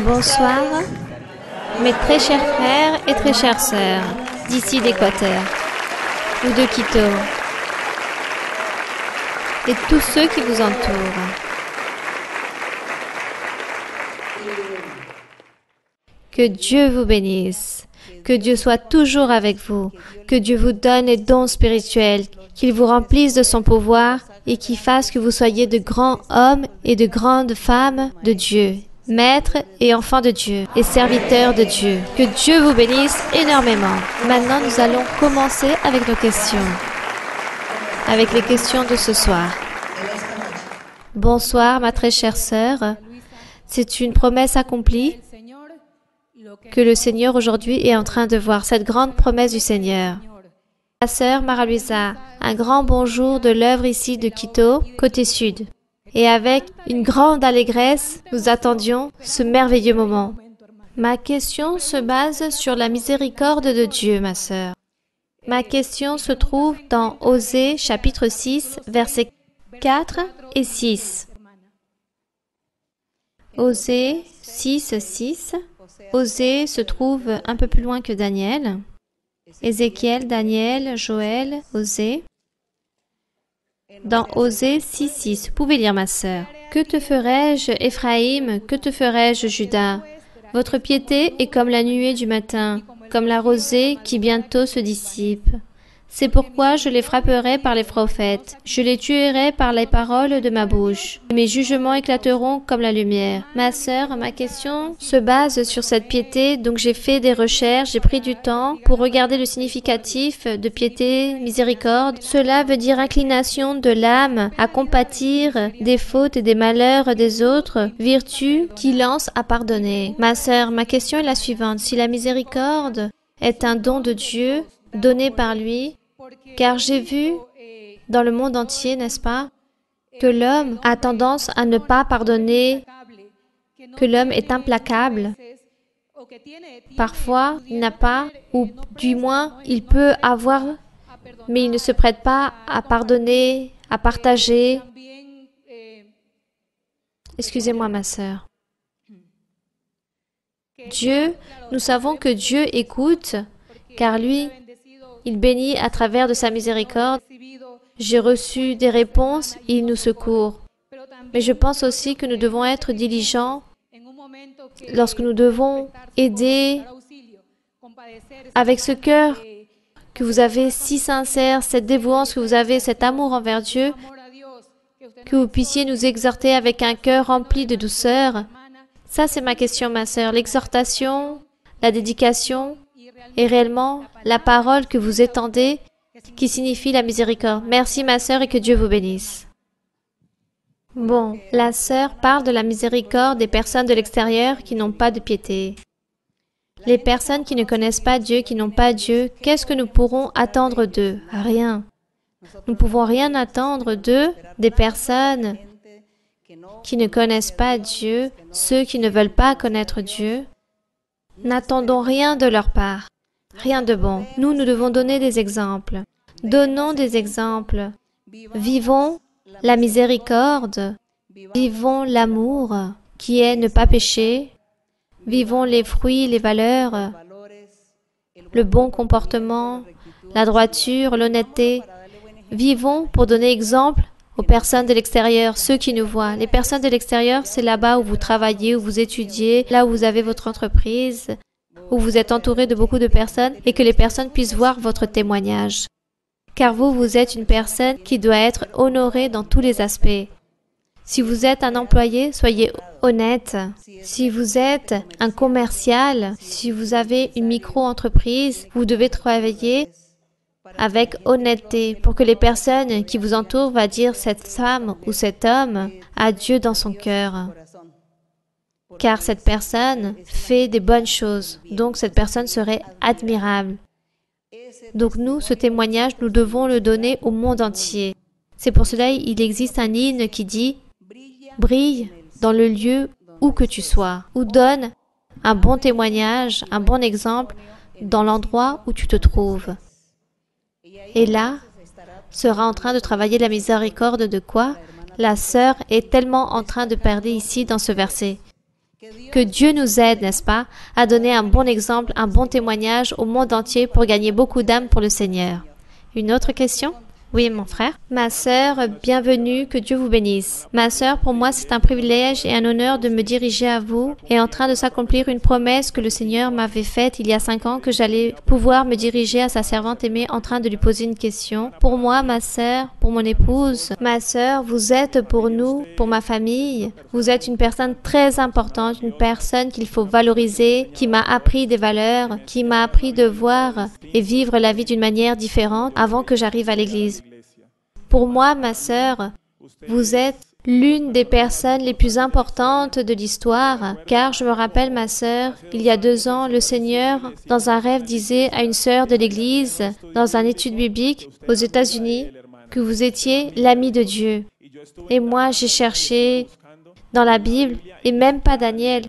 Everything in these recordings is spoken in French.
Bonsoir, mes très chers frères et très chères sœurs, d'ici d'Équateur ou de Quito, et tous ceux qui vous entourent. Que Dieu vous bénisse, que Dieu soit toujours avec vous, que Dieu vous donne les dons spirituels, qu'il vous remplisse de son pouvoir et qu'il fasse que vous soyez de grands hommes et de grandes femmes de Dieu. Maîtres et enfants de Dieu et serviteurs de Dieu. Que Dieu vous bénisse énormément. Maintenant, nous allons commencer avec nos questions. Avec les questions de ce soir. Bonsoir, ma très chère sœur. C'est une promesse accomplie que le Seigneur aujourd'hui est en train de voir, cette grande promesse du Seigneur. Ma sœur Mara Luisa, un grand bonjour de l'œuvre ici de Quito, côté sud. Et avec une grande allégresse, nous attendions ce merveilleux moment. Ma question se base sur la miséricorde de Dieu, ma sœur. Ma question se trouve dans Osée, chapitre 6, versets 4 et 6. Osée 6, 6. Osée se trouve un peu plus loin que Daniel. Ézéchiel, Daniel, Joël, Osée. Dans Osée 6, 6, vous pouvez lire, ma sœur. Que te ferai-je, Éphraïm? Que te ferai-je, Juda? Votre piété est comme la nuée du matin, comme la rosée qui bientôt se dissipe. C'est pourquoi je les frapperai par les prophètes. Je les tuerai par les paroles de ma bouche. Mes jugements éclateront comme la lumière. Ma sœur, ma question se base sur cette piété, donc j'ai fait des recherches, j'ai pris du temps pour regarder le significatif de piété, miséricorde. Cela veut dire inclination de l'âme à compatir des fautes et des malheurs des autres, vertu qui lance à pardonner. Ma sœur, ma question est la suivante. Si la miséricorde est un don de Dieu, donné par lui, car j'ai vu dans le monde entier, n'est-ce pas, que l'homme a tendance à ne pas pardonner, que l'homme est implacable. Parfois, il n'a pas, ou du moins, il peut avoir, mais il ne se prête pas à pardonner, à partager. Excusez-moi, ma sœur. Dieu, nous savons que Dieu écoute, car lui, il bénit à travers de sa miséricorde. J'ai reçu des réponses, il nous secourt. Mais je pense aussi que nous devons être diligents lorsque nous devons aider avec ce cœur que vous avez si sincère, cette dévouance que vous avez, cet amour envers Dieu, que vous puissiez nous exhorter avec un cœur rempli de douceur. Ça, c'est ma question, ma sœur. L'exhortation, la dédication, et réellement la parole que vous étendez qui signifie la miséricorde. Merci ma sœur et que Dieu vous bénisse. Bon, la sœur parle de la miséricorde des personnes de l'extérieur qui n'ont pas de piété. Les personnes qui ne connaissent pas Dieu, qui n'ont pas Dieu, qu'est-ce que nous pourrons attendre d'eux? Rien. Nous ne pouvons rien attendre d'eux, des personnes qui ne connaissent pas Dieu, ceux qui ne veulent pas connaître Dieu. N'attendons rien de leur part. Rien de bon. Nous devons donner des exemples. Donnons des exemples. Vivons la miséricorde. Vivons l'amour, qui est ne pas pécher. Vivons les fruits, les valeurs, le bon comportement, la droiture, l'honnêteté. Vivons pour donner exemple aux personnes de l'extérieur, ceux qui nous voient. Les personnes de l'extérieur, c'est là-bas où vous travaillez, où vous étudiez, là où vous avez votre entreprise, où vous êtes entouré de beaucoup de personnes et que les personnes puissent voir votre témoignage. Car vous êtes une personne qui doit être honorée dans tous les aspects. Si vous êtes un employé, soyez honnête. Si vous êtes un commercial, si vous avez une micro-entreprise, vous devez travailler avec honnêteté pour que les personnes qui vous entourent vont dire cette femme ou cet homme a Dieu dans son cœur. Car cette personne fait des bonnes choses, donc cette personne serait admirable. Donc nous, ce témoignage, nous devons le donner au monde entier. C'est pour cela il existe un hymne qui dit « Brille dans le lieu où que tu sois » ou donne un bon témoignage, un bon exemple dans l'endroit où tu te trouves. Et là, sera en train de travailler la miséricorde de quoi? La sœur est tellement en train de parler ici dans ce verset. Que Dieu nous aide, n'est-ce pas, à donner un bon exemple, un bon témoignage au monde entier pour gagner beaucoup d'âmes pour le Seigneur. Une autre question? Oui, mon frère. Ma sœur, bienvenue, que Dieu vous bénisse. Ma sœur, pour moi, c'est un privilège et un honneur de me diriger à vous et en train de s'accomplir une promesse que le Seigneur m'avait faite il y a 5 ans que j'allais pouvoir me diriger à sa servante aimée en train de lui poser une question. Pour moi, ma sœur, pour mon épouse, ma sœur, vous êtes pour nous, pour ma famille, vous êtes une personne très importante, une personne qu'il faut valoriser, qui m'a appris des valeurs, qui m'a appris de voir et vivre la vie d'une manière différente avant que j'arrive à l'Église. Pour moi, ma sœur, vous êtes l'une des personnes les plus importantes de l'histoire, car je me rappelle, ma sœur, il y a 2 ans, le Seigneur, dans un rêve, disait à une sœur de l'Église, dans une étude biblique aux États-Unis, que vous étiez l'ami de Dieu. Et moi, j'ai cherché dans la Bible, et même pas Daniel.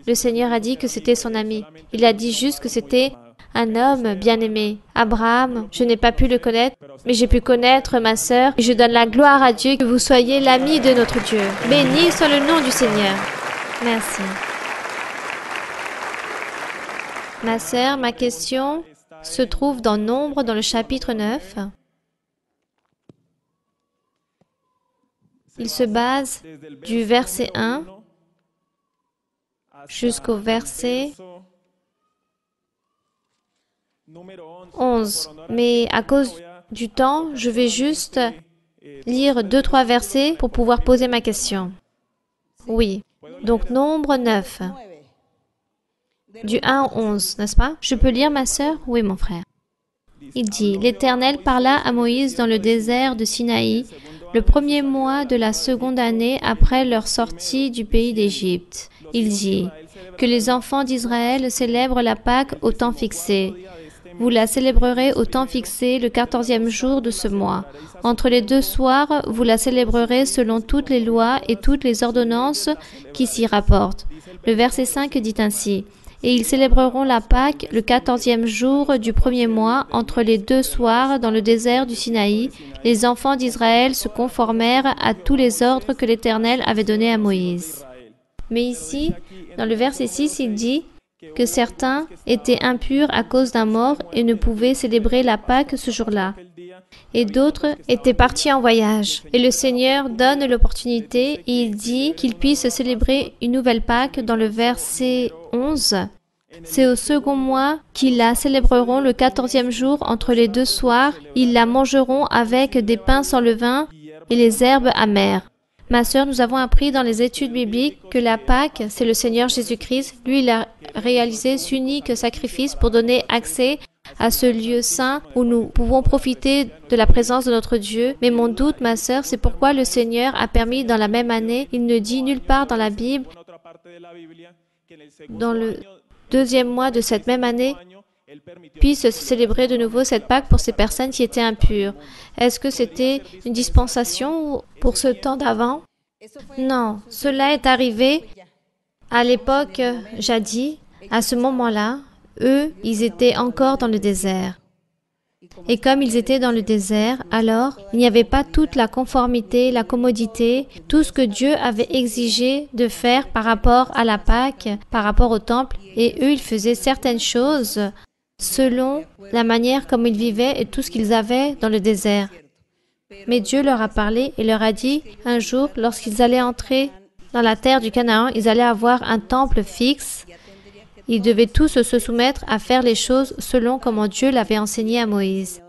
Le Seigneur a dit que c'était son ami. Il a dit juste que c'était un homme bien-aimé. Abraham, je n'ai pas pu le connaître, mais j'ai pu connaître ma sœur et je donne la gloire à Dieu que vous soyez l'ami de notre Dieu. Béni soit le nom du Seigneur. Merci. Ma sœur, ma question se trouve dans Nombre, dans le chapitre 9. Il se base du verset 1 jusqu'au verset 11. Mais à cause du temps, je vais juste lire 2-3 versets pour pouvoir poser ma question. Oui. Donc, Nombre 9. Du 1 au 11, n'est-ce pas? Je peux lire, ma sœur? Oui, mon frère. Il dit, « L'Éternel parla à Moïse dans le désert de Sinaï, le 1er mois de la 2e année après leur sortie du pays d'Égypte. Il dit, « Que les enfants d'Israël célèbrent la Pâque au temps fixé. Vous la célébrerez au temps fixé le 14e jour de ce mois. Entre les 2 soirs, vous la célébrerez selon toutes les lois et toutes les ordonnances qui s'y rapportent. » Le verset 5 dit ainsi, « Et ils célébreront la Pâque le 14e jour du 1er mois, entre les 2 soirs, dans le désert du Sinaï. Les enfants d'Israël se conformèrent à tous les ordres que l'Éternel avait donnés à Moïse. » Mais ici, dans le verset 6, il dit que certains étaient impurs à cause d'un mort et ne pouvaient célébrer la Pâque ce jour-là. Et d'autres étaient partis en voyage. Et le Seigneur donne l'opportunité et il dit qu'ils puissent célébrer une nouvelle Pâque dans le verset 11. C'est au 2e mois qu'ils la célébreront le 14e jour entre les 2 soirs. Ils la mangeront avec des pains sans levain et les herbes amères. Ma sœur, nous avons appris dans les études bibliques que la Pâque, c'est le Seigneur Jésus-Christ. Lui, il a réalisé cet unique sacrifice pour donner accès à ce lieu saint où nous pouvons profiter de la présence de notre Dieu. Mais mon doute, ma sœur, c'est pourquoi le Seigneur a permis dans la même année, il ne dit nulle part dans la Bible, dans le 2e mois de cette même année, puisse se célébrer de nouveau cette Pâque pour ces personnes qui étaient impures. Est-ce que c'était une dispensation pour ce temps d'avant? Non, cela est arrivé à l'époque jadis, à ce moment-là. Eux, ils étaient encore dans le désert. Et comme ils étaient dans le désert, alors, il n'y avait pas toute la conformité, la commodité, tout ce que Dieu avait exigé de faire par rapport à la Pâque, par rapport au temple. Et eux, ils faisaient certaines choses selon la manière comme ils vivaient et tout ce qu'ils avaient dans le désert. Mais Dieu leur a parlé et leur a dit, un jour, lorsqu'ils allaient entrer dans la terre du Canaan, ils allaient avoir un temple fixe. Ils devaient tous se soumettre à faire les choses selon comment Dieu l'avait enseigné à Moïse.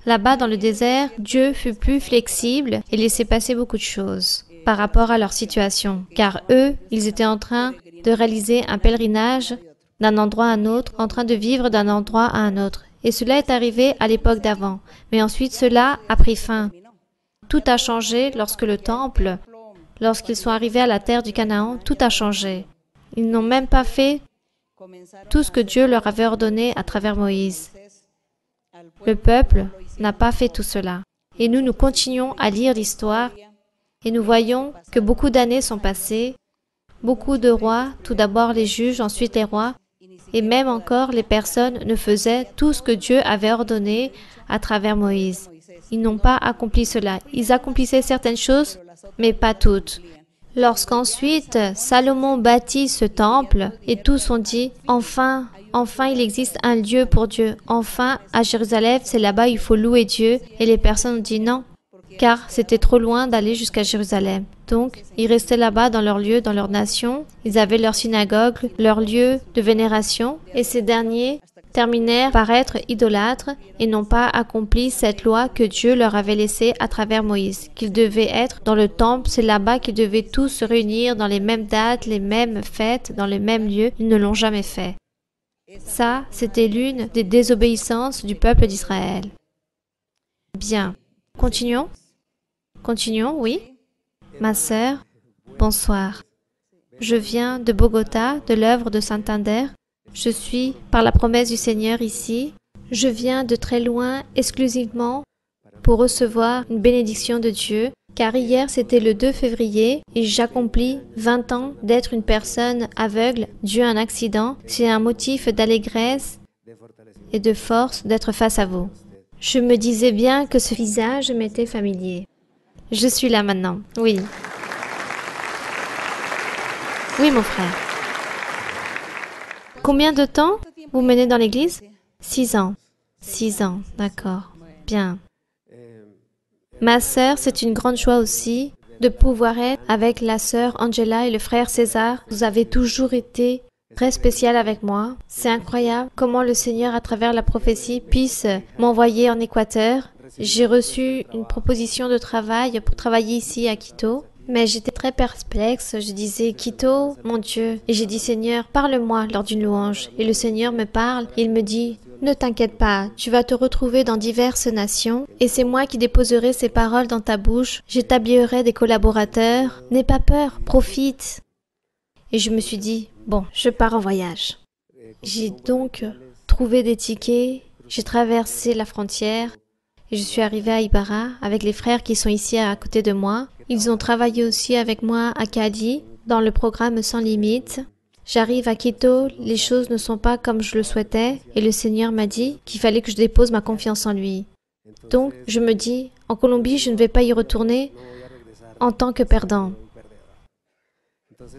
Là-bas, dans le désert, Dieu fut plus flexible et laissait passer beaucoup de choses par rapport à leur situation, car eux, ils étaient en train de réaliser un pèlerinage d'un endroit à un autre, en train de vivre d'un endroit à un autre. Et cela est arrivé à l'époque d'avant. Mais ensuite, cela a pris fin. Tout a changé lorsque le temple, lorsqu'ils sont arrivés à la terre du Canaan, tout a changé. Ils n'ont même pas fait tout ce que Dieu leur avait ordonné à travers Moïse. Le peuple n'a pas fait tout cela. Et nous continuons à lire l'histoire et nous voyons que beaucoup d'années sont passées, beaucoup de rois, tout d'abord les juges, ensuite les rois, et même encore les personnes ne faisaient tout ce que Dieu avait ordonné à travers Moïse. Ils n'ont pas accompli cela. Ils accomplissaient certaines choses, mais pas toutes. Lorsqu'ensuite Salomon bâtit ce temple et tous ont dit « Enfin, enfin il existe un lieu pour Dieu. Enfin, à Jérusalem, c'est là-bas il faut louer Dieu. » Et les personnes ont dit « Non, car c'était trop loin d'aller jusqu'à Jérusalem. » Donc, ils restaient là-bas dans leur lieu, dans leur nation. Ils avaient leur synagogue, leur lieu de vénération. Et ces derniers terminèrent par être idolâtres et n'ont pas accompli cette loi que Dieu leur avait laissée à travers Moïse, qu'ils devaient être dans le temple, c'est là-bas qu'ils devaient tous se réunir dans les mêmes dates, les mêmes fêtes, dans le même lieu. Ils ne l'ont jamais fait. Ça, c'était l'une des désobéissances du peuple d'Israël. Bien. Continuons. Continuons, oui. Ma sœur, bonsoir. Je viens de Bogota, de l'œuvre de Santander. Je suis, par la promesse du Seigneur, ici. Je viens de très loin, exclusivement, pour recevoir une bénédiction de Dieu, car hier, c'était le 2 février, et j'accomplis 20 ans d'être une personne aveugle dû à un accident. C'est un motif d'allégresse et de force d'être face à vous. Je me disais bien que ce visage m'était familier. Je suis là maintenant, oui. Oui, mon frère. Combien de temps vous menez dans l'église? 6 ans. 6 ans, d'accord. Bien. Ma sœur, c'est une grande joie aussi de pouvoir être avec la sœur Angela et le frère César. Vous avez toujours été très spécial avec moi. C'est incroyable comment le Seigneur, à travers la prophétie, puisse m'envoyer en Équateur. J'ai reçu une proposition de travail pour travailler ici à Quito. Mais j'étais très perplexe, je disais « Quito, mon Dieu ». Et j'ai dit « Seigneur, parle-moi lors d'une louange ». Et le Seigneur me parle, il me dit « Ne t'inquiète pas, tu vas te retrouver dans diverses nations et c'est moi qui déposerai ces paroles dans ta bouche. J'établirai des collaborateurs. N'aie pas peur, profite ». Et je me suis dit « Bon, je pars en voyage ». J'ai donc trouvé des tickets, j'ai traversé la frontière et je suis arrivée à Ibarra avec les frères qui sont ici à côté de moi. Ils ont travaillé aussi avec moi à Cali, dans le programme Sans Limites. J'arrive à Quito, les choses ne sont pas comme je le souhaitais, et le Seigneur m'a dit qu'il fallait que je dépose ma confiance en lui. Donc, je me dis, en Colombie, je ne vais pas y retourner en tant que perdant.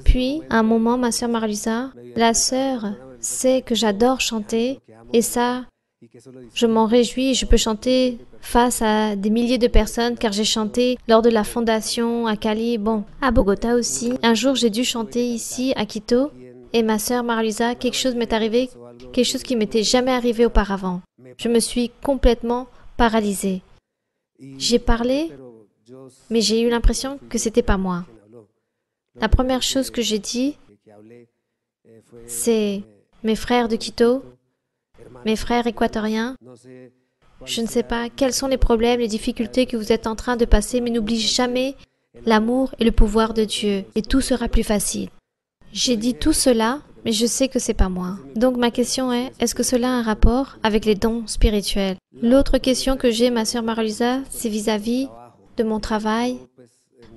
Puis, à un moment, ma sœur Marluisa, la sœur sait que j'adore chanter, et ça, je m'en réjouis, je peux chanter face à des milliers de personnes car j'ai chanté lors de la fondation à Cali, bon, à Bogota aussi. Un jour, j'ai dû chanter ici à Quito et ma sœur Marluisa, quelque chose m'est arrivé, quelque chose qui m'était jamais arrivé auparavant. Je me suis complètement paralysée. J'ai parlé, mais j'ai eu l'impression que c'était pas moi. La première chose que j'ai dit, c'est mes frères de Quito, mes frères équatoriens, je ne sais pas quels sont les problèmes, les difficultés que vous êtes en train de passer, mais n'oubliez jamais l'amour et le pouvoir de Dieu, et tout sera plus facile. J'ai dit tout cela, mais je sais que c'est pas moi. Donc ma question est-ce que cela a un rapport avec les dons spirituels? L'autre question que j'ai, ma sœur Marluisa, c'est vis-à-vis de mon travail.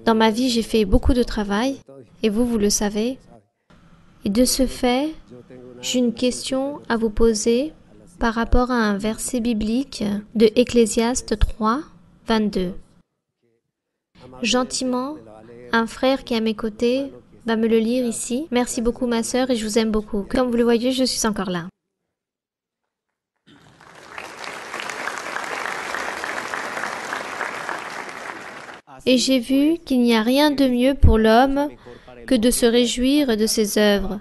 Dans ma vie, j'ai fait beaucoup de travail, et vous le savez. Et de ce fait, j'ai une question à vous poser par rapport à un verset biblique de Ecclésiaste 3, 22. Gentiment, un frère qui est à mes côtés va me le lire ici. Merci beaucoup ma sœur et je vous aime beaucoup. Comme vous le voyez, je suis encore là. Et j'ai vu qu'il n'y a rien de mieux pour l'homme que de se réjouir de ses œuvres.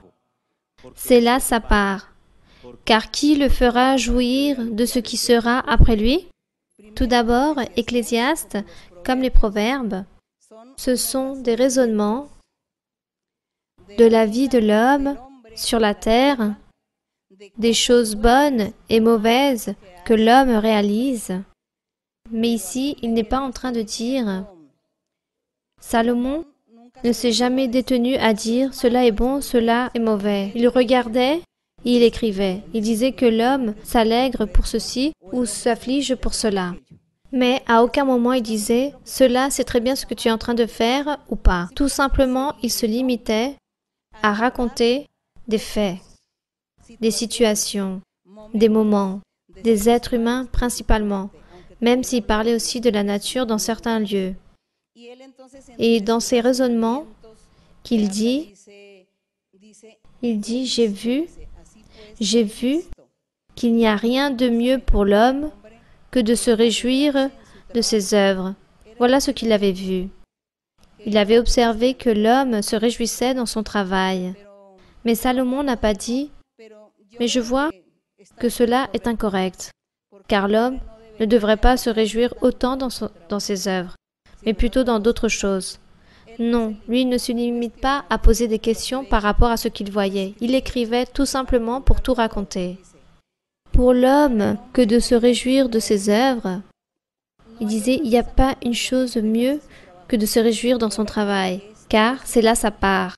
C'est là sa part. Car qui le fera jouir de ce qui sera après lui? Tout d'abord, Ecclésiaste, comme les proverbes, ce sont des raisonnements de la vie de l'homme sur la terre, des choses bonnes et mauvaises que l'homme réalise. Mais ici, il n'est pas en train de dire Salomon ne s'est jamais détenu à dire « cela est bon, cela est mauvais ». Il regardait et il écrivait. Il disait que l'homme s'allègre pour ceci ou s'afflige pour cela. Mais à aucun moment il disait « cela c'est très bien ce que tu es en train de faire ou pas ». Tout simplement, il se limitait à raconter des faits, des situations, des moments, des êtres humains principalement, même s'il parlait aussi de la nature dans certains lieux. Et dans ses raisonnements, qu'il dit, j'ai vu qu'il n'y a rien de mieux pour l'homme que de se réjouir de ses œuvres. Voilà ce qu'il avait vu. Il avait observé que l'homme se réjouissait dans son travail. Mais Salomon n'a pas dit, mais je vois que cela est incorrect, car l'homme ne devrait pas se réjouir autant dans ses œuvres, mais plutôt dans d'autres choses. Non, lui il ne se limite pas à poser des questions par rapport à ce qu'il voyait. Il écrivait tout simplement pour tout raconter. Pour l'homme que de se réjouir de ses œuvres, il disait, il n'y a pas une chose mieux que de se réjouir dans son travail, car c'est là sa part.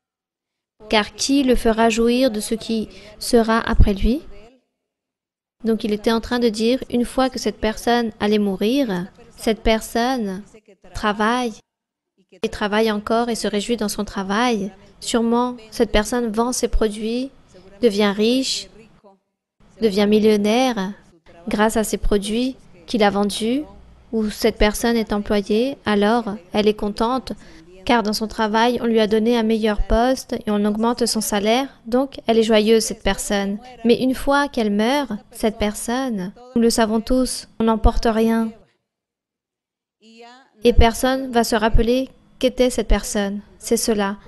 Car qui le fera jouir de ce qui sera après lui? Donc il était en train de dire, une fois que cette personne allait mourir, cette personne travaille et travaille encore et se réjouit dans son travail. Sûrement, cette personne vend ses produits, devient riche, devient millionnaire grâce à ses produits qu'il a vendus, ou cette personne est employée, alors elle est contente car dans son travail, on lui a donné un meilleur poste et on augmente son salaire, donc elle est joyeuse, cette personne. Mais une fois qu'elle meurt, cette personne, nous le savons tous, on n'emporte rien. Et personne va se rappeler qu'était cette personne. C'est cela.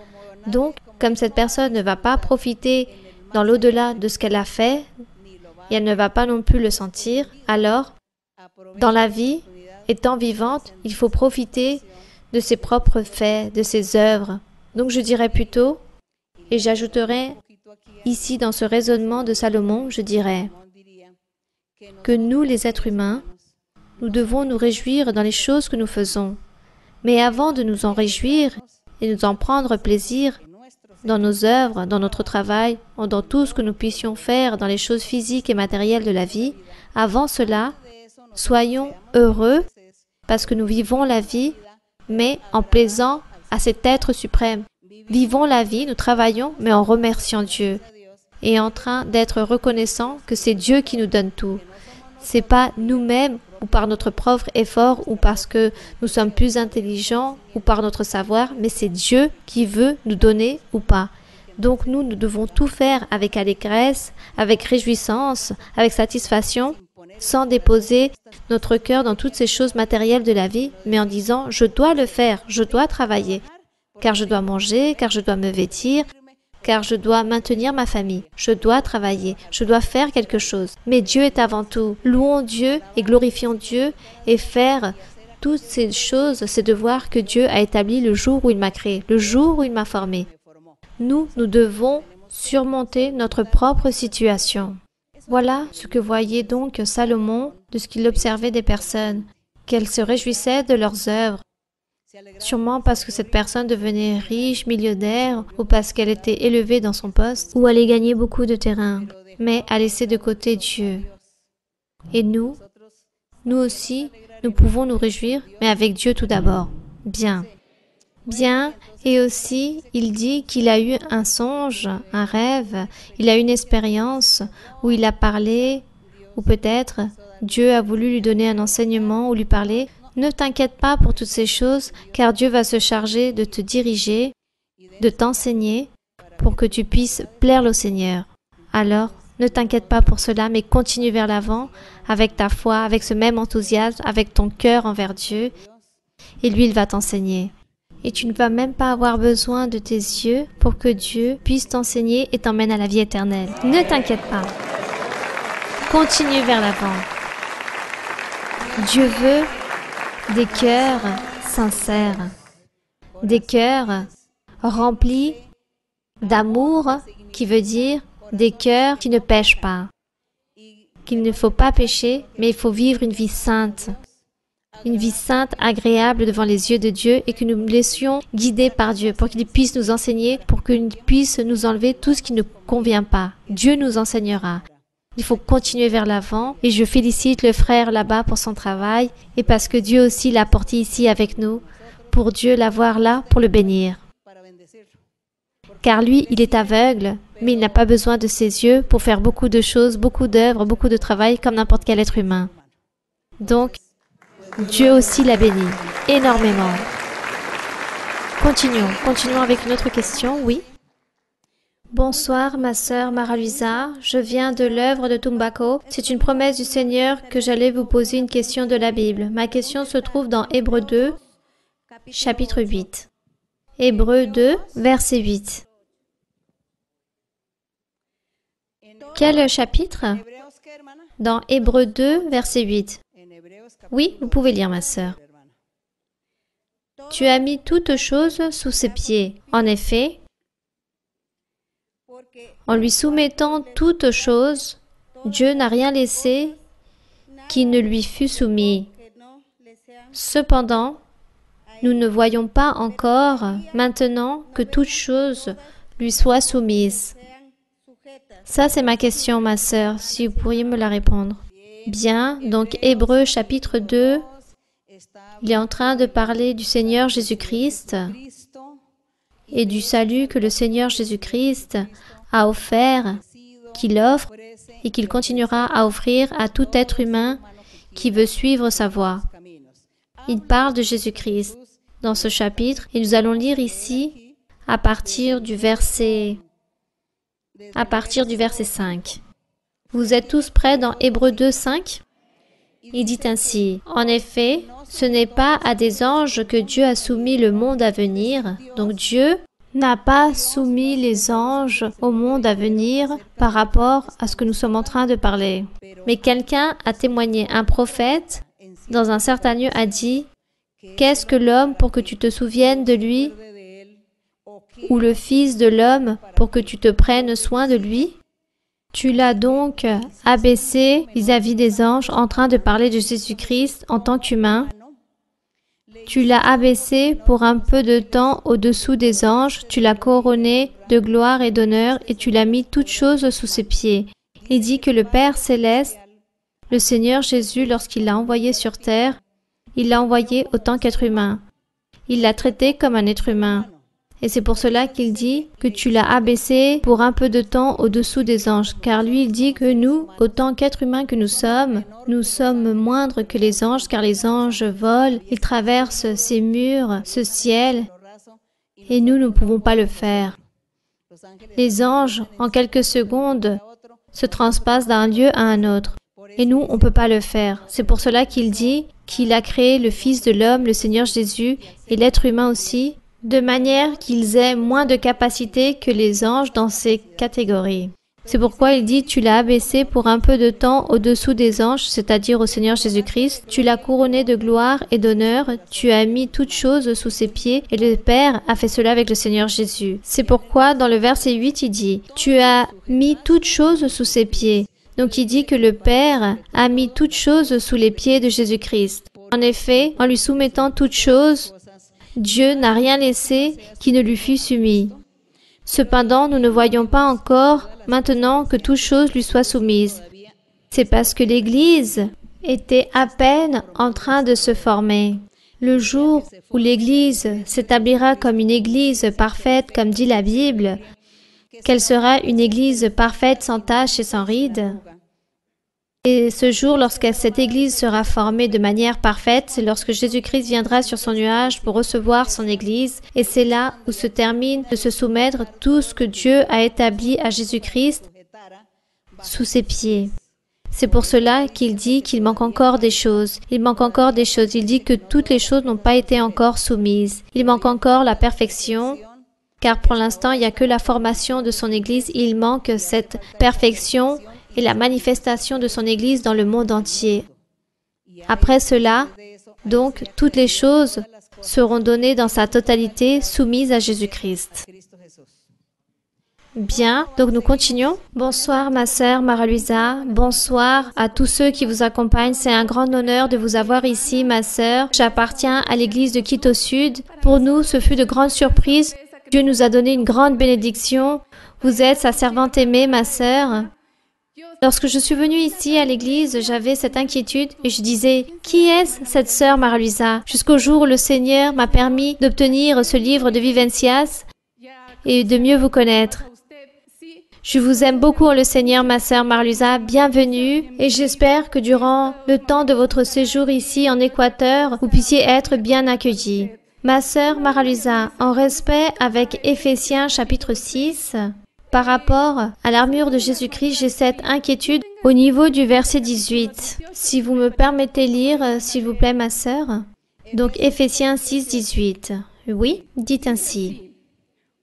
Donc, comme cette personne ne va pas profiter dans l'au-delà de ce qu'elle a fait, et elle ne va pas non plus le sentir, alors, dans la vie, étant vivante, il faut profiter de ses propres faits, de ses œuvres. Donc je dirais plutôt, et j'ajouterais ici dans ce raisonnement de Salomon, je dirais que nous, les êtres humains, nous devons nous réjouir dans les choses que nous faisons. Mais avant de nous en réjouir et nous en prendre plaisir dans nos œuvres, dans notre travail, ou dans tout ce que nous puissions faire dans les choses physiques et matérielles de la vie, avant cela, soyons heureux parce que nous vivons la vie mais en plaisant à cet être suprême. Vivons la vie, nous travaillons, mais en remerciant Dieu et en train d'être reconnaissants que c'est Dieu qui nous donne tout. C'est pas nous-mêmes ou par notre propre effort ou parce que nous sommes plus intelligents ou par notre savoir, mais c'est Dieu qui veut nous donner ou pas. Donc nous devons tout faire avec allégresse, avec réjouissance, avec satisfaction, sans déposer notre cœur dans toutes ces choses matérielles de la vie, mais en disant « je dois le faire, je dois travailler, car je dois manger, car je dois me vêtir, car je dois maintenir ma famille, je dois travailler, je dois faire quelque chose. » Mais Dieu est avant tout. Louons Dieu et glorifions Dieu et faire toutes ces choses, ces devoirs que Dieu a établis le jour où il m'a créé, le jour où il m'a formé. Nous devons surmonter notre propre situation. Voilà ce que voyait donc Salomon de ce qu'il observait des personnes, qu'elles se réjouissaient de leurs œuvres, sûrement parce que cette personne devenait riche, millionnaire, ou parce qu'elle était élevée dans son poste, ou allait gagner beaucoup de terrain, mais à laisser de côté Dieu. Et nous aussi, nous pouvons nous réjouir, mais avec Dieu tout d'abord. Bien. Bien, et aussi, il dit qu'il a eu un songe, un rêve, il a eu une expérience où il a parlé, ou peut-être Dieu a voulu lui donner un enseignement ou lui parler. Ne t'inquiète pas pour toutes ces choses, car Dieu va se charger de te diriger, de t'enseigner, pour que tu puisses plaire au Seigneur. Alors, ne t'inquiète pas pour cela, mais continue vers l'avant, avec ta foi, avec ce même enthousiasme, avec ton cœur envers Dieu, et lui, il va t'enseigner. Et tu ne vas même pas avoir besoin de tes yeux pour que Dieu puisse t'enseigner et t'emmène à la vie éternelle. Ne t'inquiète pas. Continue vers l'avant. Dieu veut des cœurs sincères, des cœurs remplis d'amour, qui veut dire des cœurs qui ne pêchent pas. Qu'il ne faut pas pécher, mais il faut vivre une vie sainte agréable devant les yeux de Dieu et que nous nous laissions guider par Dieu pour qu'il puisse nous enseigner, pour qu'il puisse nous enlever tout ce qui ne convient pas. Dieu nous enseignera. Il faut continuer vers l'avant et je félicite le frère là-bas pour son travail et parce que Dieu aussi l'a porté ici avec nous, pour Dieu l'avoir là pour le bénir. Car lui, il est aveugle, mais il n'a pas besoin de ses yeux pour faire beaucoup de choses, beaucoup d'œuvres, beaucoup de travail comme n'importe quel être humain. Donc, Dieu aussi l'a béni, énormément. Continuons avec une autre question, oui. Bonsoir, ma sœur Mara-Luisa. Je viens de l'œuvre de Tumbaco. C'est une promesse du Seigneur que j'allais vous poser une question de la Bible. Ma question se trouve dans Hébreux 2, chapitre 8. Hébreux 2, verset 8. Quel chapitre? Dans Hébreux 2, verset 8. Oui, vous pouvez lire, ma sœur. Tu as mis toutes choses sous ses pieds. En effet, en lui soumettant toutes choses, Dieu n'a rien laissé qui ne lui fût soumis. Cependant, nous ne voyons pas encore maintenant que toutes choses lui soient soumises. Ça, c'est ma question, ma sœur, si vous pourriez me la répondre. Bien, donc Hébreux chapitre 2, il est en train de parler du Seigneur Jésus-Christ et du salut que le Seigneur Jésus-Christ a offert, qu'il offre et qu'il continuera à offrir à tout être humain qui veut suivre sa voie. Il parle de Jésus-Christ dans ce chapitre et nous allons lire ici à partir du verset 5. Vous êtes tous prêts dans Hébreux 2, 5? Il dit ainsi, « En effet, ce n'est pas à des anges que Dieu a soumis le monde à venir. » Donc Dieu n'a pas soumis les anges au monde à venir par rapport à ce que nous sommes en train de parler. Mais quelqu'un a témoigné, un prophète, dans un certain lieu a dit, « Qu'est-ce que l'homme pour que tu te souviennes de lui? Ou le Fils de l'homme pour que tu te prennes soin de lui? » Tu l'as donc abaissé vis-à-vis des anges en train de parler de Jésus-Christ en tant qu'humain. Tu l'as abaissé pour un peu de temps au-dessous des anges, tu l'as couronné de gloire et d'honneur et tu l'as mis toutes choses sous ses pieds. Il dit que le Père céleste, le Seigneur Jésus, lorsqu'il l'a envoyé sur terre, il l'a envoyé autant qu'être humain. Il l'a traité comme un être humain. Et c'est pour cela qu'il dit que tu l'as abaissé pour un peu de temps au-dessous des anges. Car lui, il dit que nous, autant qu'êtres humains que nous sommes moindres que les anges, car les anges volent, ils traversent ces murs, ce ciel, et nous ne pouvons pas le faire. Les anges, en quelques secondes, se transpassent d'un lieu à un autre. Et nous, on ne peut pas le faire. C'est pour cela qu'il dit qu'il a créé le Fils de l'homme, le Seigneur Jésus, et l'être humain aussi, de manière qu'ils aient moins de capacité que les anges dans ces catégories. C'est pourquoi il dit, tu l'as abaissé pour un peu de temps au-dessous des anges, c'est-à-dire au Seigneur Jésus-Christ, tu l'as couronné de gloire et d'honneur, tu as mis toutes choses sous ses pieds, et le Père a fait cela avec le Seigneur Jésus. C'est pourquoi, dans le verset 8, il dit, tu as mis toutes choses sous ses pieds. Donc il dit que le Père a mis toutes choses sous les pieds de Jésus-Christ. En effet, en lui soumettant toutes choses, Dieu n'a rien laissé qui ne lui fût soumis. Cependant, nous ne voyons pas encore maintenant que toutes choses lui soient soumises. C'est parce que l'Église était à peine en train de se former. Le jour où l'Église s'établira comme une Église parfaite, comme dit la Bible, qu'elle sera une Église parfaite sans tache et sans ride. Et ce jour, lorsque cette Église sera formée de manière parfaite, c'est lorsque Jésus-Christ viendra sur son nuage pour recevoir son Église, et c'est là où se termine de se soumettre tout ce que Dieu a établi à Jésus-Christ sous ses pieds. C'est pour cela qu'il dit qu'il manque encore des choses. Il manque encore des choses. Il dit que toutes les choses n'ont pas été encore soumises. Il manque encore la perfection, car pour l'instant, il n'y a que la formation de son Église. Il manque cette perfection et la manifestation de son Église dans le monde entier. Après cela, donc, toutes les choses seront données dans sa totalité, soumises à Jésus-Christ. Bien, donc nous continuons. Bonsoir ma sœur Mara-Luisa, bonsoir à tous ceux qui vous accompagnent. C'est un grand honneur de vous avoir ici, ma sœur. J'appartiens à l'église de Quito Sud. Pour nous, ce fut de grandes surprises. Dieu nous a donné une grande bénédiction. Vous êtes sa servante aimée, ma sœur. Lorsque je suis venue ici à l'église, j'avais cette inquiétude et je disais, qui est-ce cette sœur Mara-Luisa? Jusqu'au jour où le Seigneur m'a permis d'obtenir ce livre de Vivencias et de mieux vous connaître. Je vous aime beaucoup en le Seigneur, ma sœur Mara-Luisa. Bienvenue et j'espère que durant le temps de votre séjour ici en Équateur, vous puissiez être bien accueillis. Ma sœur Maralusa, en respect avec Éphésiens chapitre 6, par rapport à l'armure de Jésus-Christ, j'ai cette inquiétude au niveau du verset 18. Si vous me permettez lire, s'il vous plaît, ma sœur. Donc Éphésiens 6, 18. Oui, dites ainsi.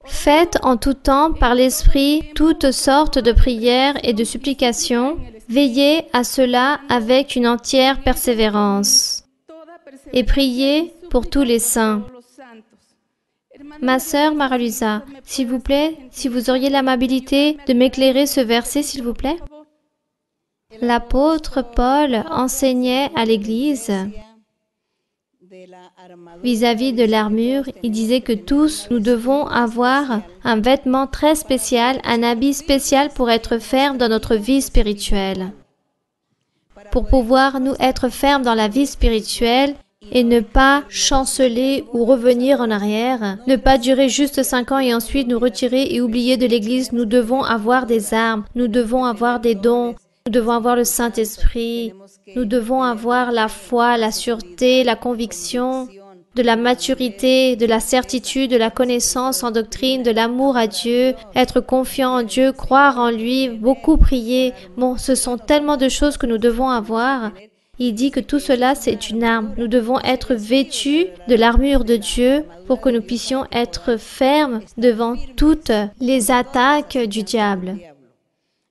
Faites en tout temps par l'Esprit toutes sortes de prières et de supplications. Veillez à cela avec une entière persévérance. Et priez pour tous les saints. Ma sœur Maralusa, s'il vous plaît, si vous auriez l'amabilité de m'éclairer ce verset, s'il vous plaît. L'apôtre Paul enseignait à l'Église vis-à-vis de l'armure. Il disait que tous, nous devons avoir un vêtement très spécial, un habit spécial pour être ferme dans notre vie spirituelle. Pour pouvoir nous être fermes dans la vie spirituelle, et ne pas chanceler ou revenir en arrière, ne pas durer juste 5 ans et ensuite nous retirer et oublier de l'Église. Nous devons avoir des armes, nous devons avoir des dons, nous devons avoir le Saint-Esprit, nous devons avoir la foi, la sûreté, la conviction, de la maturité, de la certitude, de la connaissance en doctrine, de l'amour à Dieu, être confiant en Dieu, croire en lui, beaucoup prier. Bon, ce sont tellement de choses que nous devons avoir. Il dit que tout cela, c'est une arme. Nous devons être vêtus de l'armure de Dieu pour que nous puissions être fermes devant toutes les attaques du diable.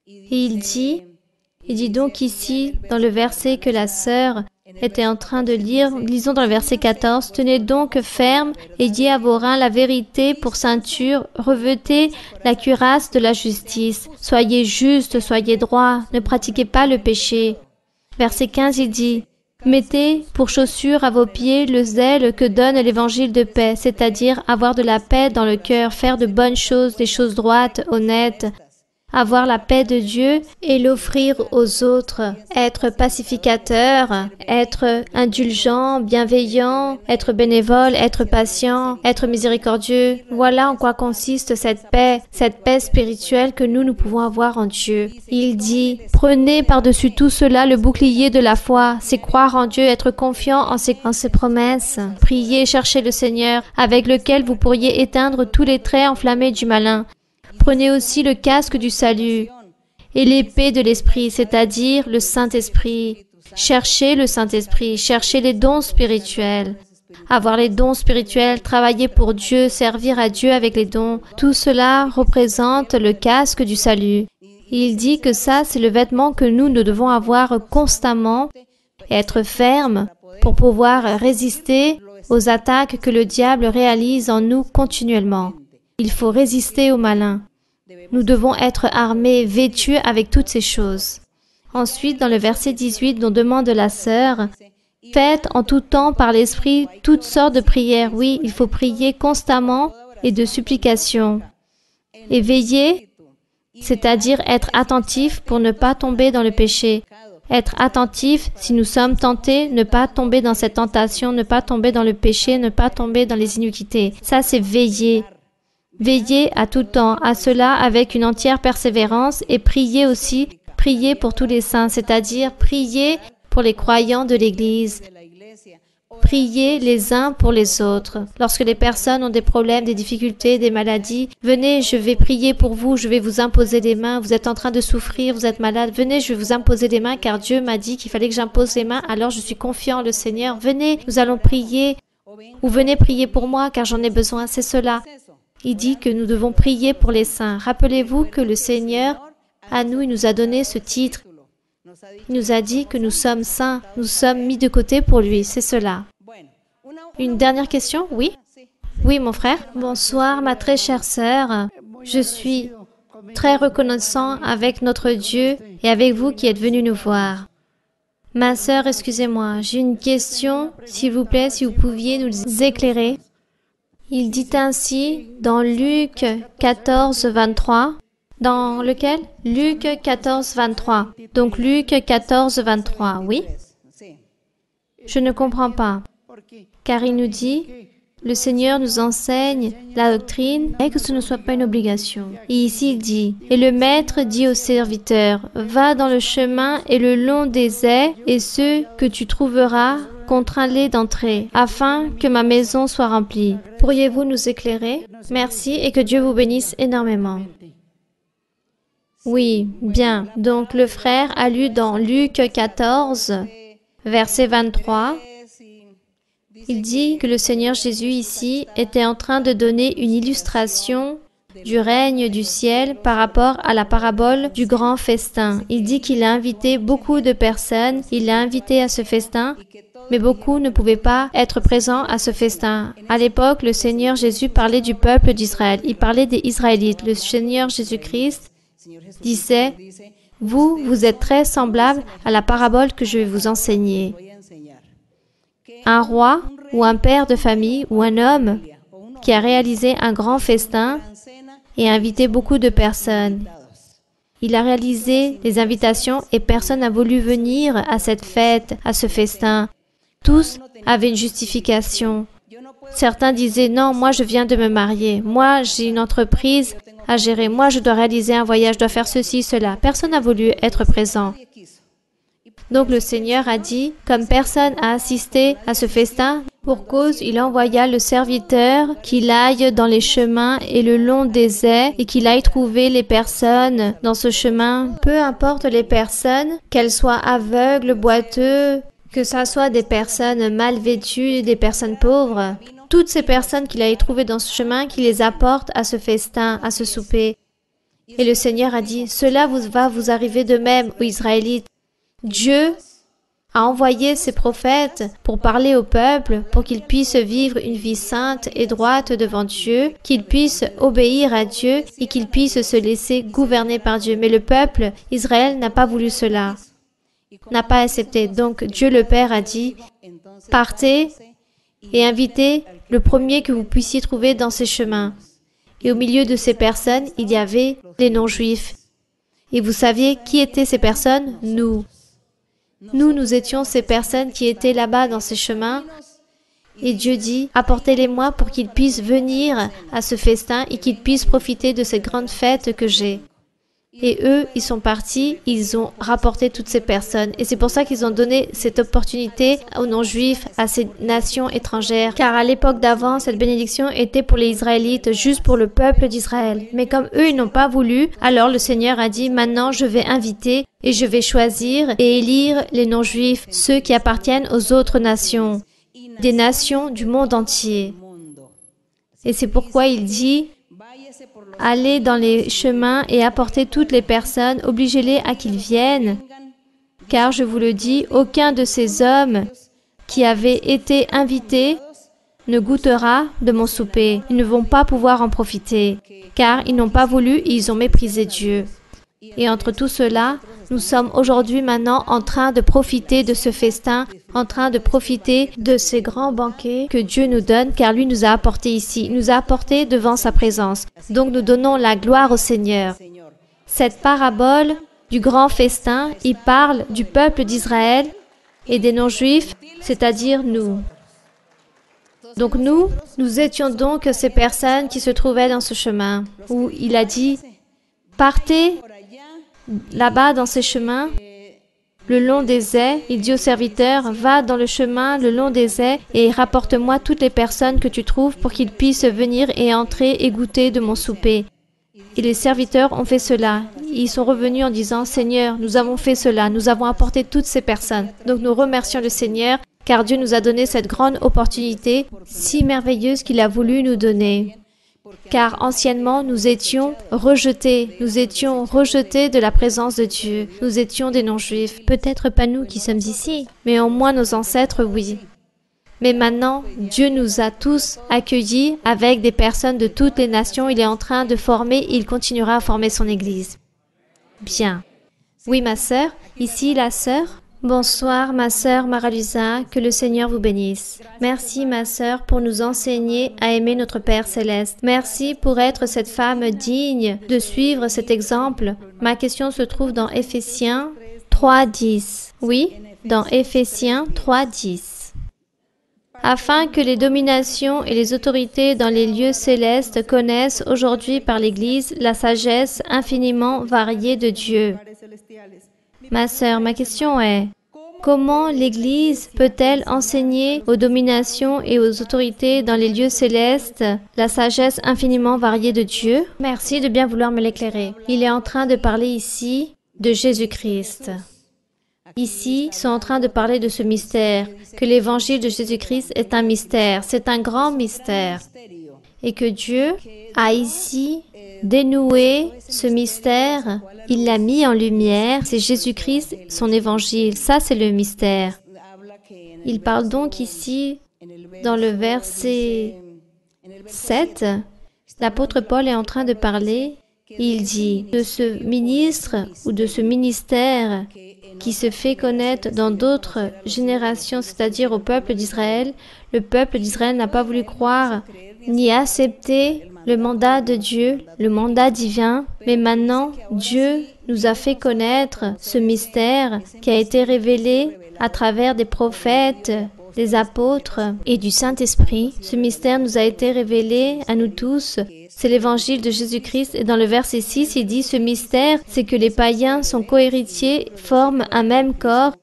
Et il dit donc ici, dans le verset que la sœur était en train de lire, lisons dans le verset 14, « Tenez donc ferme, ayez à vos reins la vérité pour ceinture, revêtez la cuirasse de la justice. Soyez justes, soyez droits, ne pratiquez pas le péché. » Verset 15, il dit, « Mettez pour chaussure à vos pieds le zèle que donne l'évangile de paix, c'est-à-dire avoir de la paix dans le cœur, faire de bonnes choses, des choses droites, honnêtes, avoir la paix de Dieu et l'offrir aux autres, être pacificateur, être indulgent, bienveillant, être bénévole, être patient, être miséricordieux. Voilà en quoi consiste cette paix spirituelle que nous pouvons avoir en Dieu. Il dit, prenez par-dessus tout cela le bouclier de la foi, c'est croire en Dieu, être confiant en ses promesses, prier, chercher le Seigneur, avec lequel vous pourriez éteindre tous les traits enflammés du malin. Prenez aussi le casque du salut et l'épée de l'Esprit, c'est-à-dire le Saint-Esprit. Cherchez le Saint-Esprit, cherchez les dons spirituels. Avoir les dons spirituels, travailler pour Dieu, servir à Dieu avec les dons, tout cela représente le casque du salut. Il dit que ça, c'est le vêtement que nous devons avoir constamment et être fermes pour pouvoir résister aux attaques que le diable réalise en nous continuellement. Il faut résister au malin. Nous devons être armés, vêtus avec toutes ces choses. Ensuite, dans le verset 18, on demande la sœur, « Faites en tout temps par l'Esprit toutes sortes de prières. » Oui, il faut prier constamment et de supplications. Et veiller, c'est-à-dire être attentif pour ne pas tomber dans le péché. Être attentif si nous sommes tentés, ne pas tomber dans cette tentation, ne pas tomber dans le péché, ne pas tomber dans les iniquités. Ça, c'est veiller. Veillez à tout temps, à cela avec une entière persévérance et priez aussi, priez pour tous les saints, c'est-à-dire priez pour les croyants de l'Église. Priez les uns pour les autres. Lorsque les personnes ont des problèmes, des difficultés, des maladies, venez, je vais prier pour vous, je vais vous imposer les mains, vous êtes en train de souffrir, vous êtes malade, venez, je vais vous imposer les mains car Dieu m'a dit qu'il fallait que j'impose les mains, alors je suis confiant en le Seigneur. Venez, nous allons prier, ou venez prier pour moi car j'en ai besoin, c'est cela. Il dit que nous devons prier pour les saints. Rappelez-vous que le Seigneur, à nous, il nous a donné ce titre. Il nous a dit que nous sommes saints, nous sommes mis de côté pour lui, c'est cela. Une dernière question? Oui? Oui, mon frère. Bonsoir, ma très chère sœur. Je suis très reconnaissant avec notre Dieu et avec vous qui êtes venus nous voir. Ma sœur, excusez-moi, j'ai une question, s'il vous plaît, si vous pouviez nous éclairer. Il dit ainsi dans Luc 14, 23, dans lequel? Luc 14, 23. Donc Luc 14, 23, oui? Je ne comprends pas, car il nous dit, le Seigneur nous enseigne la doctrine et que ce ne soit pas une obligation. Et ici il dit, et le maître dit au serviteur, va dans le chemin et le long des haies, et ce que tu trouveras, contrains-les d'entrer, afin que ma maison soit remplie. Pourriez-vous nous éclairer? Merci et que Dieu vous bénisse énormément. Oui, bien. Donc le frère a lu dans Luc 14, verset 23. Il dit que le Seigneur Jésus ici était en train de donner une illustration du règne du ciel par rapport à la parabole du grand festin. Il dit qu'il a invité beaucoup de personnes, il l'a invité à ce festin, mais beaucoup ne pouvaient pas être présents à ce festin. À l'époque, le Seigneur Jésus parlait du peuple d'Israël. Il parlait des Israélites. Le Seigneur Jésus-Christ disait, « Vous êtes très semblables à la parabole que je vais vous enseigner. » Un roi ou un père de famille ou un homme qui a réalisé un grand festin et a invité beaucoup de personnes. Il a réalisé des invitations et personne n'a voulu venir à cette fête, à ce festin. Tous avaient une justification. Certains disaient, non, moi je viens de me marier, moi j'ai une entreprise à gérer, moi je dois réaliser un voyage, je dois faire ceci, cela. Personne n'a voulu être présent. Donc le Seigneur a dit, comme personne n'a assisté à ce festin, pour cause, il envoya le serviteur qu'il aille dans les chemins et le long des ais et qu'il aille trouver les personnes dans ce chemin, peu importe les personnes, qu'elles soient aveugles, boiteux, que ça soit des personnes mal vêtues, des personnes pauvres. Toutes ces personnes qu'il aille trouver dans ce chemin, qu'il les apporte à ce festin, à ce souper. Et le Seigneur a dit, cela va vous arriver de même, aux Israélites. Dieu a envoyé ses prophètes pour parler au peuple, pour qu'ils puissent vivre une vie sainte et droite devant Dieu, qu'ils puissent obéir à Dieu et qu'ils puissent se laisser gouverner par Dieu. Mais le peuple, Israël, n'a pas voulu cela, n'a pas accepté. Donc Dieu le Père a dit, partez et invitez le premier que vous puissiez trouver dans ces chemins. Et au milieu de ces personnes, il y avait les non-juifs. Et vous saviez qui étaient ces personnes? Nous. Nous étions ces personnes qui étaient là-bas dans ces chemins. Et Dieu dit, apportez-les-moi pour qu'ils puissent venir à ce festin et qu'ils puissent profiter de cette grande fête que j'ai. Et eux, ils sont partis, ils ont rapporté toutes ces personnes. Et c'est pour ça qu'ils ont donné cette opportunité aux non-juifs, à ces nations étrangères. Car à l'époque d'avant, cette bénédiction était pour les Israélites, juste pour le peuple d'Israël. Mais comme eux, ils n'ont pas voulu, alors le Seigneur a dit, maintenant je vais inviter et je vais choisir et élire les non-juifs, ceux qui appartiennent aux autres nations, des nations du monde entier. Et c'est pourquoi il dit, allez dans les chemins et apportez toutes les personnes, obligez-les à qu'ils viennent, car je vous le dis, aucun de ces hommes qui avaient été invités ne goûtera de mon souper. Ils ne vont pas pouvoir en profiter, car ils n'ont pas voulu et ils ont méprisé Dieu. Et entre tout cela, nous sommes aujourd'hui maintenant en train de profiter de ce festin, en train de profiter de ces grands banquets que Dieu nous donne, car lui nous a apportés ici, il nous a apportés devant sa présence. Donc nous donnons la gloire au Seigneur. Cette parabole du grand festin, il parle du peuple d'Israël et des non-juifs, c'est-à-dire nous. Donc nous étions donc ces personnes qui se trouvaient dans ce chemin, où il a dit, partez là-bas dans ces chemins, le long des ais, il dit au serviteur, va dans le chemin le long des ais et rapporte-moi toutes les personnes que tu trouves pour qu'ils puissent venir et entrer et goûter de mon souper. Et les serviteurs ont fait cela. Ils sont revenus en disant, Seigneur, nous avons fait cela, nous avons apporté toutes ces personnes. Donc nous remercions le Seigneur, car Dieu nous a donné cette grande opportunité si merveilleuse qu'il a voulu nous donner. Car anciennement, nous étions rejetés de la présence de Dieu. Nous étions des non-juifs. Peut-être pas nous qui sommes ici, mais au moins nos ancêtres, oui. Mais maintenant, Dieu nous a tous accueillis avec des personnes de toutes les nations. Il est en train de former, il continuera à former son Église. Bien. Oui, ma sœur, ici la sœur. Bonsoir, ma sœur Maralusa, que le Seigneur vous bénisse. Merci, ma sœur, pour nous enseigner à aimer notre Père Céleste. Merci pour être cette femme digne de suivre cet exemple. Ma question se trouve dans Éphésiens 3:10. Oui, dans Éphésiens 3:10. Afin que les dominations et les autorités dans les lieux célestes connaissent aujourd'hui par l'Église la sagesse infiniment variée de Dieu. Ma sœur, ma question est, Comment l'Église peut-elle enseigner aux dominations et aux autorités dans les lieux célestes la sagesse infiniment variée de Dieu? Merci de bien vouloir me l'éclairer. Il est en train de parler ici de Jésus-Christ. Ici, ils sont en train de parler de ce mystère, que l'évangile de Jésus-Christ est un mystère, c'est un grand mystère. Et que Dieu a ici dénoué ce mystère, il l'a mis en lumière, c'est Jésus-Christ, son évangile, ça c'est le mystère. Il parle donc ici, dans le verset 7, l'apôtre Paul est en train de parler, il dit de ce ministre ou de ce ministère qui se fait connaître dans d'autres générations, c'est-à-dire au peuple d'Israël. Le peuple d'Israël n'a pas voulu croire ni accepter le mandat de Dieu, le mandat divin, mais maintenant Dieu nous a fait connaître ce mystère qui a été révélé à travers des prophètes, des apôtres et du Saint-Esprit. Ce mystère nous a été révélé à nous tous. C'est l'évangile de Jésus-Christ et dans le verset 6, il dit « Ce mystère, c'est que les païens sont cohéritiers, forment un même corps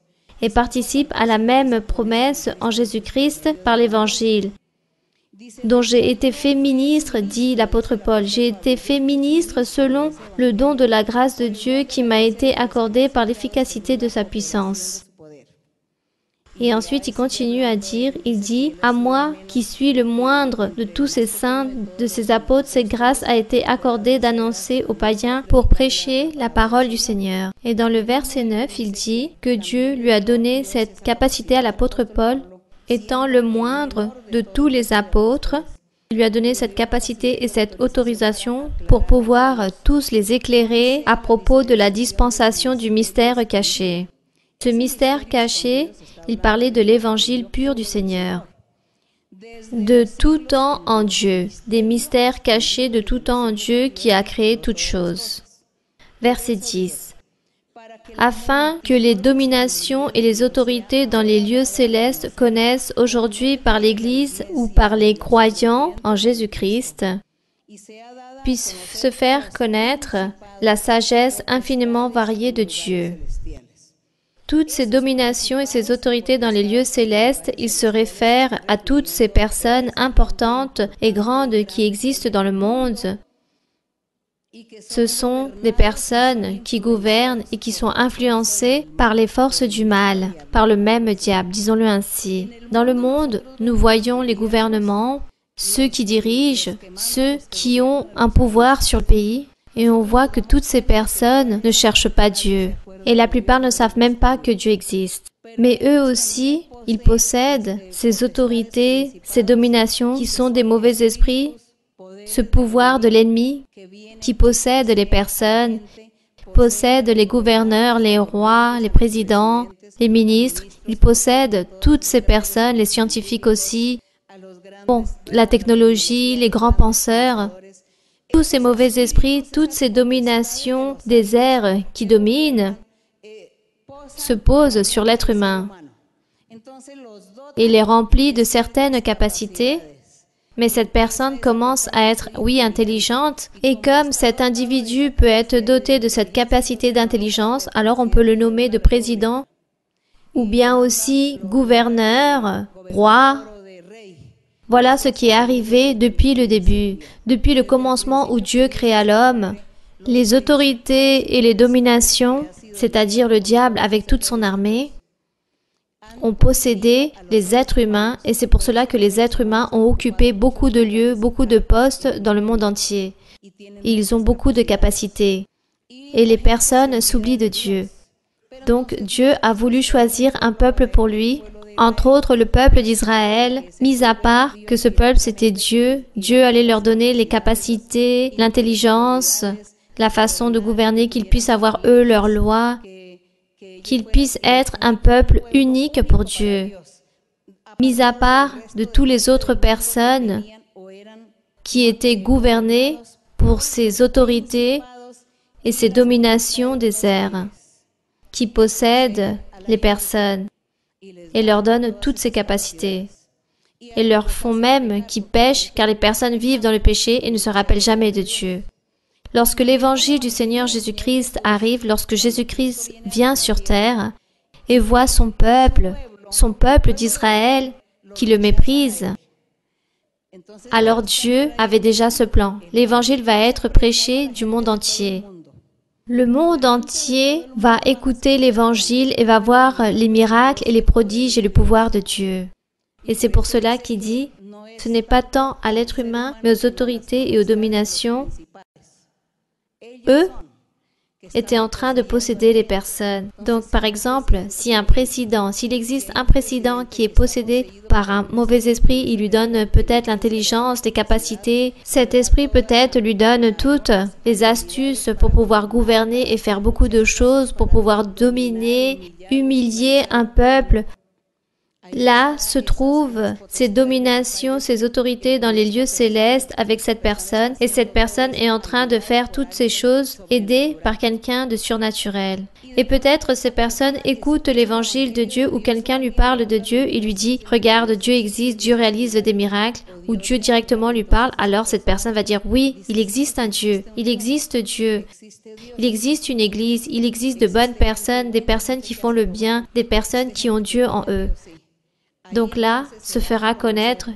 et participent à la même promesse en Jésus-Christ par l'évangile. » dont j'ai été fait ministre, dit l'apôtre Paul. J'ai été fait ministre selon le don de la grâce de Dieu qui m'a été accordé par l'efficacité de sa puissance. Et ensuite, il continue à dire, il dit, « À moi, qui suis le moindre de tous ces saints, de ces apôtres, cette grâce a été accordée d'annoncer aux païens pour prêcher la parole du Seigneur. » Et dans le verset 9, il dit que Dieu lui a donné cette capacité à l'apôtre Paul, étant le moindre de tous les apôtres. Il lui a donné cette capacité et cette autorisation pour pouvoir tous les éclairer à propos de la dispensation du mystère caché. Ce mystère caché, il parlait de l'évangile pur du Seigneur. De tout temps en Dieu, des mystères cachés de tout temps en Dieu qui a créé toutes choses. Verset 10. Afin que les dominations et les autorités dans les lieux célestes connaissent aujourd'hui par l'Église ou par les croyants en Jésus-Christ, puissent se faire connaître la sagesse infiniment variée de Dieu. Toutes ces dominations et ces autorités dans les lieux célestes, il se réfère à toutes ces personnes importantes et grandes qui existent dans le monde. Ce sont des personnes qui gouvernent et qui sont influencées par les forces du mal, par le même diable, disons-le ainsi. Dans le monde, nous voyons les gouvernements, ceux qui dirigent, ceux qui ont un pouvoir sur le pays, et on voit que toutes ces personnes ne cherchent pas Dieu. Et la plupart ne savent même pas que Dieu existe. Mais eux aussi, ils possèdent ces autorités, ces dominations qui sont des mauvais esprits, ce pouvoir de l'ennemi qui possède les personnes, possède les gouverneurs, les rois, les présidents, les ministres. Il possède toutes ces personnes, les scientifiques aussi, la technologie, les grands penseurs. Tous ces mauvais esprits, toutes ces dominations des airs qui dominent, se posent sur l'être humain et les remplit de certaines capacités. Mais cette personne commence à être, oui, intelligente, et comme cet individu peut être doté de cette capacité d'intelligence, alors on peut le nommer de président, ou bien aussi gouverneur, roi. Voilà ce qui est arrivé depuis le début, depuis le commencement où Dieu créa l'homme. Les autorités et les dominations, c'est-à-dire le diable avec toute son armée, ont possédé les êtres humains et c'est pour cela que les êtres humains ont occupé beaucoup de lieux, beaucoup de postes dans le monde entier. Et ils ont beaucoup de capacités. Et les personnes s'oublient de Dieu. Donc Dieu a voulu choisir un peuple pour lui, entre autres le peuple d'Israël, mis à part que ce peuple c'était Dieu. Dieu allait leur donner les capacités, l'intelligence, la façon de gouverner, qu'ils puissent avoir eux leurs lois, qu'ils puissent être un peuple unique pour Dieu, mis à part de toutes les autres personnes qui étaient gouvernées pour ces autorités et ces dominations des airs, qui possèdent les personnes et leur donnent toutes ces capacités, et leur font même qu'ils pêchent car les personnes vivent dans le péché et ne se rappellent jamais de Dieu. Lorsque l'évangile du Seigneur Jésus-Christ arrive, lorsque Jésus-Christ vient sur terre, et voit son peuple d'Israël, qui le méprise, alors Dieu avait déjà ce plan. L'Évangile va être prêché du monde entier. Le monde entier va écouter l'Évangile et va voir les miracles et les prodiges et le pouvoir de Dieu. Et c'est pour cela qu'il dit, ce n'est pas tant à l'être humain, mais aux autorités et aux dominations. Eux étaient en train de posséder les personnes. Donc, par exemple, s'il existe un président qui est possédé par un mauvais esprit, il lui donne peut-être l'intelligence, les capacités. Cet esprit peut-être lui donne toutes les astuces pour pouvoir gouverner et faire beaucoup de choses, pour pouvoir dominer, humilier un peuple. Là se trouvent ces dominations, ces autorités dans les lieux célestes avec cette personne, et cette personne est en train de faire toutes ces choses aidée par quelqu'un de surnaturel. Et peut-être ces personnes écoutent l'évangile de Dieu ou quelqu'un lui parle de Dieu et lui dit « Regarde, Dieu existe, Dieu réalise des miracles » ou Dieu directement lui parle, alors cette personne va dire « Oui, il existe un Dieu, il existe Dieu, il existe une église, il existe de bonnes personnes, des personnes qui font le bien, des personnes qui ont Dieu en eux. » Donc là, se fera connaître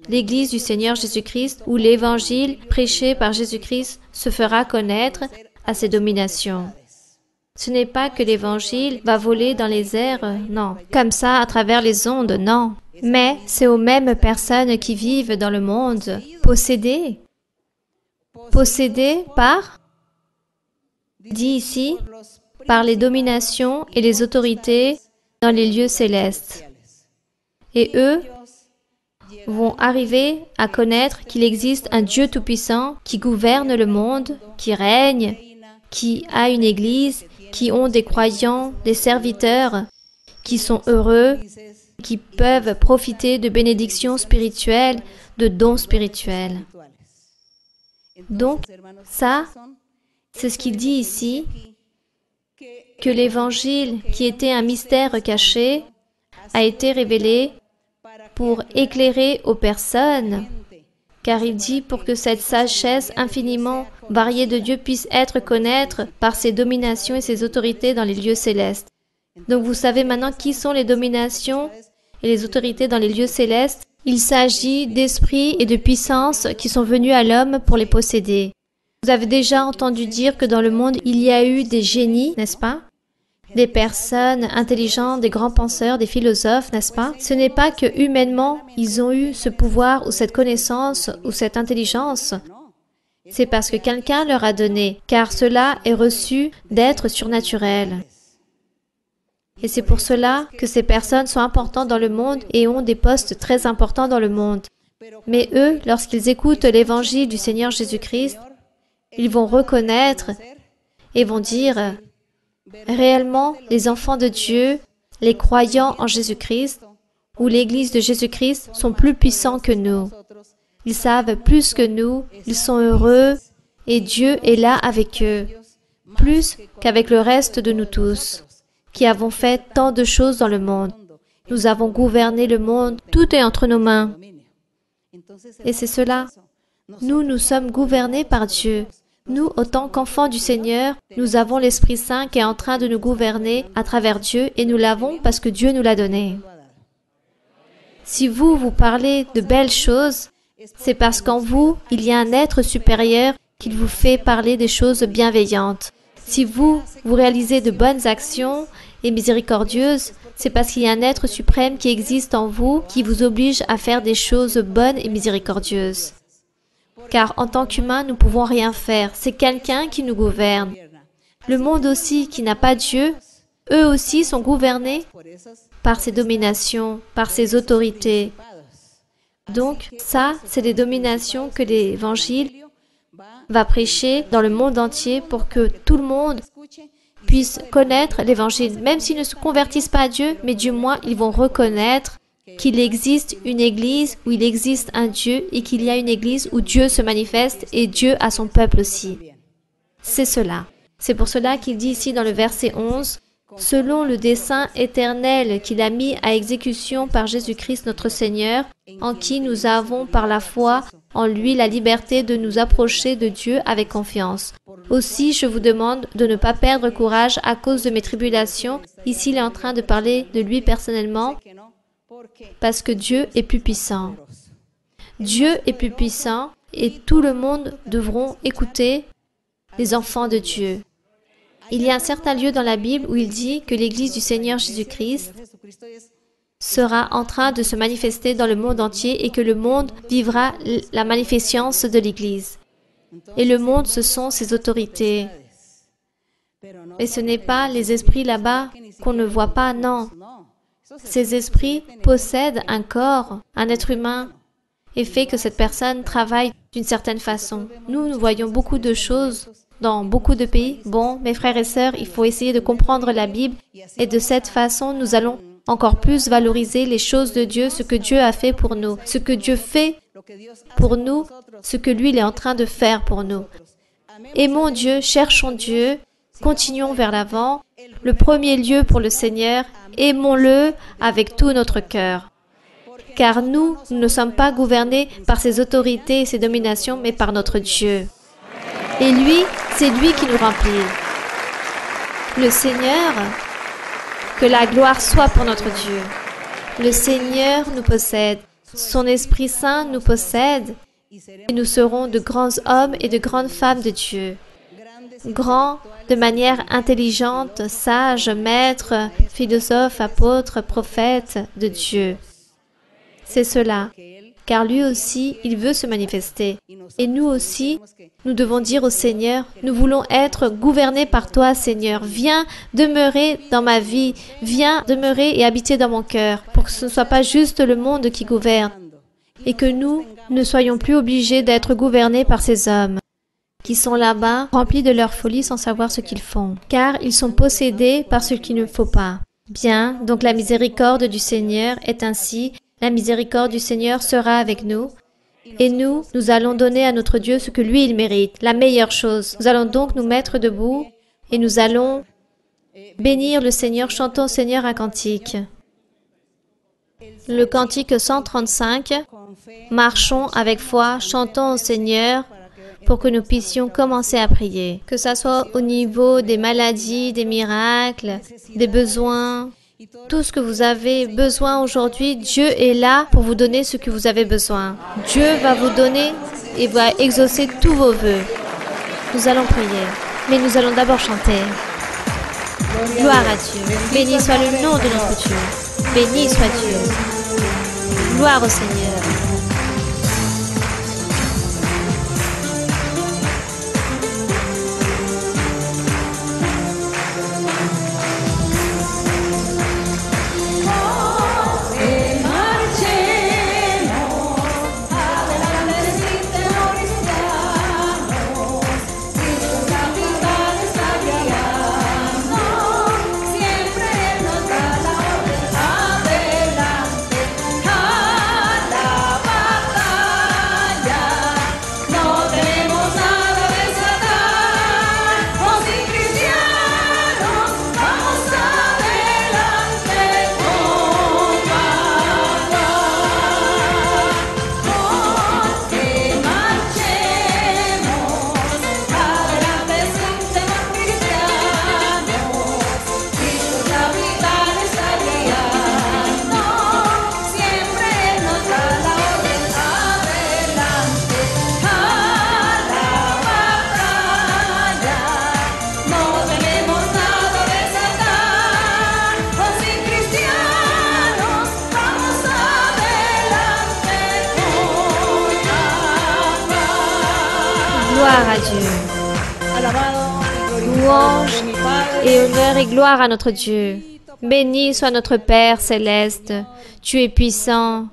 l'Église du Seigneur Jésus-Christ où l'Évangile prêché par Jésus-Christ se fera connaître à ces dominations. Ce n'est pas que l'Évangile va voler dans les airs, non, comme ça à travers les ondes, non. Mais c'est aux mêmes personnes qui vivent dans le monde, possédées par, dit ici, par les dominations et les autorités dans les lieux célestes. Et eux vont arriver à connaître qu'il existe un Dieu tout-puissant qui gouverne le monde, qui règne, qui a une église, qui ont des croyants, des serviteurs, qui sont heureux, qui peuvent profiter de bénédictions spirituelles, de dons spirituels. Donc, ça, c'est ce qu'il dit ici, que l'Évangile, qui était un mystère caché, a été révélé pour éclairer aux personnes, car il dit pour que cette sagesse infiniment variée de Dieu puisse être connaître par ses dominations et ses autorités dans les lieux célestes. Donc vous savez maintenant qui sont les dominations et les autorités dans les lieux célestes. Il s'agit d'esprits et de puissances qui sont venus à l'homme pour les posséder. Vous avez déjà entendu dire que dans le monde, il y a eu des génies, n'est-ce pas? Des personnes intelligentes, des grands penseurs, des philosophes, n'est-ce pas? Ce n'est pas que humainement, ils ont eu ce pouvoir ou cette connaissance ou cette intelligence. C'est parce que quelqu'un leur a donné, car cela est reçu d'être surnaturel. Et c'est pour cela que ces personnes sont importantes dans le monde et ont des postes très importants dans le monde. Mais eux, lorsqu'ils écoutent l'évangile du Seigneur Jésus-Christ, ils vont reconnaître et vont dire réellement, les enfants de Dieu, les croyants en Jésus-Christ ou l'Église de Jésus-Christ sont plus puissants que nous. Ils savent plus que nous, ils sont heureux et Dieu est là avec eux, plus qu'avec le reste de nous tous, qui avons fait tant de choses dans le monde. Nous avons gouverné le monde, tout est entre nos mains. Et c'est cela. Nous sommes gouvernés par Dieu. Nous, autant qu'enfants du Seigneur, nous avons l'Esprit Saint qui est en train de nous gouverner à travers Dieu et nous l'avons parce que Dieu nous l'a donné. Si vous parlez de belles choses, c'est parce qu'en vous, il y a un être supérieur qui vous fait parler des choses bienveillantes. Si vous réalisez de bonnes actions et miséricordieuses, c'est parce qu'il y a un être suprême qui existe en vous qui vous oblige à faire des choses bonnes et miséricordieuses. Car en tant qu'humains, nous ne pouvons rien faire. C'est quelqu'un qui nous gouverne. Le monde aussi qui n'a pas Dieu, eux aussi sont gouvernés par ces dominations, par ces autorités. Donc, ça, c'est les dominations que l'Évangile va prêcher dans le monde entier pour que tout le monde puisse connaître l'Évangile. Même s'ils ne se convertissent pas à Dieu, mais du moins, ils vont reconnaître qu'il existe une église où il existe un Dieu et qu'il y a une église où Dieu se manifeste et Dieu a son peuple aussi. C'est cela. C'est pour cela qu'il dit ici dans le verset 11, « Selon le dessein éternel qu'il a mis à exécution par Jésus-Christ notre Seigneur, en qui nous avons par la foi en lui la liberté de nous approcher de Dieu avec confiance. » Aussi, je vous demande de ne pas perdre courage à cause de mes tribulations. Ici, il est en train de parler de lui personnellement, parce que Dieu est plus puissant. Dieu est plus puissant et tout le monde devront écouter les enfants de Dieu. Il y a un certain lieu dans la Bible où il dit que l'Église du Seigneur Jésus-Christ sera en train de se manifester dans le monde entier et que le monde vivra la magnificence de l'Église. Et le monde, ce sont ses autorités. Et ce n'est pas les esprits là-bas qu'on ne voit pas, non. Ces esprits possèdent un corps, un être humain, et fait que cette personne travaille d'une certaine façon. Nous voyons beaucoup de choses dans beaucoup de pays. Bon, mes frères et sœurs, il faut essayer de comprendre la Bible et de cette façon, nous allons encore plus valoriser les choses de Dieu, ce que Dieu a fait pour nous, ce que Dieu fait pour nous, ce que lui, il est en train de faire pour nous. Aimons Dieu, cherchons Dieu, continuons vers l'avant. Le premier lieu pour le Seigneur, aimons-le avec tout notre cœur. Car nous ne sommes pas gouvernés par ses autorités et ses dominations, mais par notre Dieu. Et lui, c'est lui qui nous remplit. Le Seigneur, que la gloire soit pour notre Dieu. Le Seigneur nous possède. Son Esprit Saint nous possède. Et nous serons de grands hommes et de grandes femmes de Dieu. Grands de manière intelligente, sages, maîtres, philosophes, apôtres, prophètes de Dieu. C'est cela, car lui aussi, il veut se manifester. Et nous aussi, nous devons dire au Seigneur, nous voulons être gouvernés par toi, Seigneur. Viens demeurer dans ma vie, viens demeurer et habiter dans mon cœur, pour que ce ne soit pas juste le monde qui gouverne, et que nous ne soyons plus obligés d'être gouvernés par ces hommes qui sont là-bas, remplis de leur folie sans savoir ce qu'ils font, car ils sont possédés par ce qu'il ne faut pas. Bien, donc la miséricorde du Seigneur est ainsi. La miséricorde du Seigneur sera avec nous, et nous allons donner à notre Dieu ce que lui, il mérite, la meilleure chose. Nous allons donc nous mettre debout, et nous allons bénir le Seigneur, chantons au Seigneur un cantique. Le cantique 135, marchons avec foi, chantons au Seigneur, pour que nous puissions commencer à prier. Que ça soit au niveau des maladies, des miracles, des besoins, tout ce que vous avez besoin aujourd'hui, Dieu est là pour vous donner ce que vous avez besoin. Dieu va vous donner et va exaucer tous vos vœux. Nous allons prier, mais nous allons d'abord chanter. Gloire à Dieu. Béni soit le nom de notre Dieu. Béni soit Dieu. Gloire au Seigneur. Gloire à Dieu. Louange et honneur et gloire à notre Dieu. Béni soit notre Père céleste. Tu es puissant.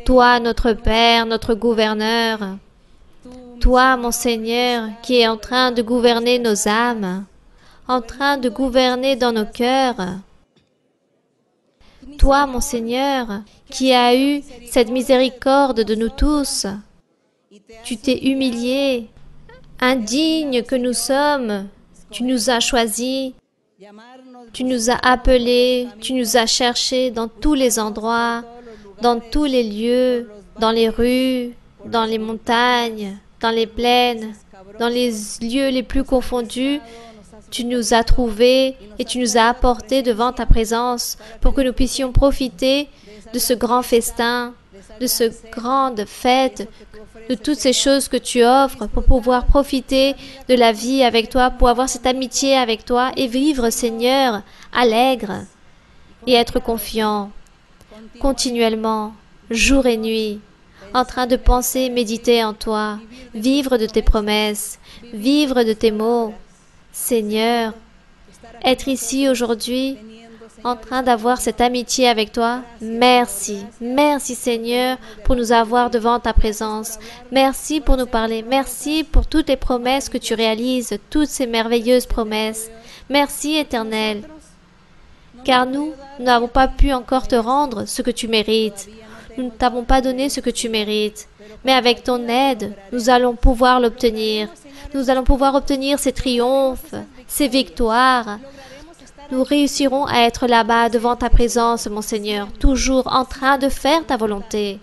Toi, notre Père, notre gouverneur. Toi, mon Seigneur, qui es en train de gouverner nos âmes, en train de gouverner dans nos cœurs. Toi, mon Seigneur, qui as eu cette miséricorde de nous tous. Tu t'es humilié. Indignes que nous sommes, tu nous as choisis, tu nous as appelés, tu nous as cherchés dans tous les endroits, dans tous les lieux, dans les rues, dans les montagnes, dans les plaines, dans les lieux les plus confondus, tu nous as trouvés et tu nous as apportés devant ta présence pour que nous puissions profiter de ce grand festin, de cette grande fête, de toutes ces choses que tu offres pour pouvoir profiter de la vie avec toi, pour avoir cette amitié avec toi et vivre, Seigneur, allègre et être confiant continuellement, jour et nuit, en train de penser, méditer en toi, vivre de tes promesses, vivre de tes mots. Seigneur, être ici aujourd'hui, en train d'avoir cette amitié avec toi. Merci. Merci Seigneur pour nous avoir devant ta présence. Merci pour nous parler. Merci pour toutes les promesses que tu réalises, toutes ces merveilleuses promesses. Merci Éternel. Car nous n'avons pas pu encore te rendre ce que tu mérites. Nous ne t'avons pas donné ce que tu mérites. Mais avec ton aide, nous allons pouvoir l'obtenir. Nous allons pouvoir obtenir ces triomphes, ces victoires. Nous réussirons à être là-bas devant ta présence, mon Seigneur, toujours en train de faire ta volonté,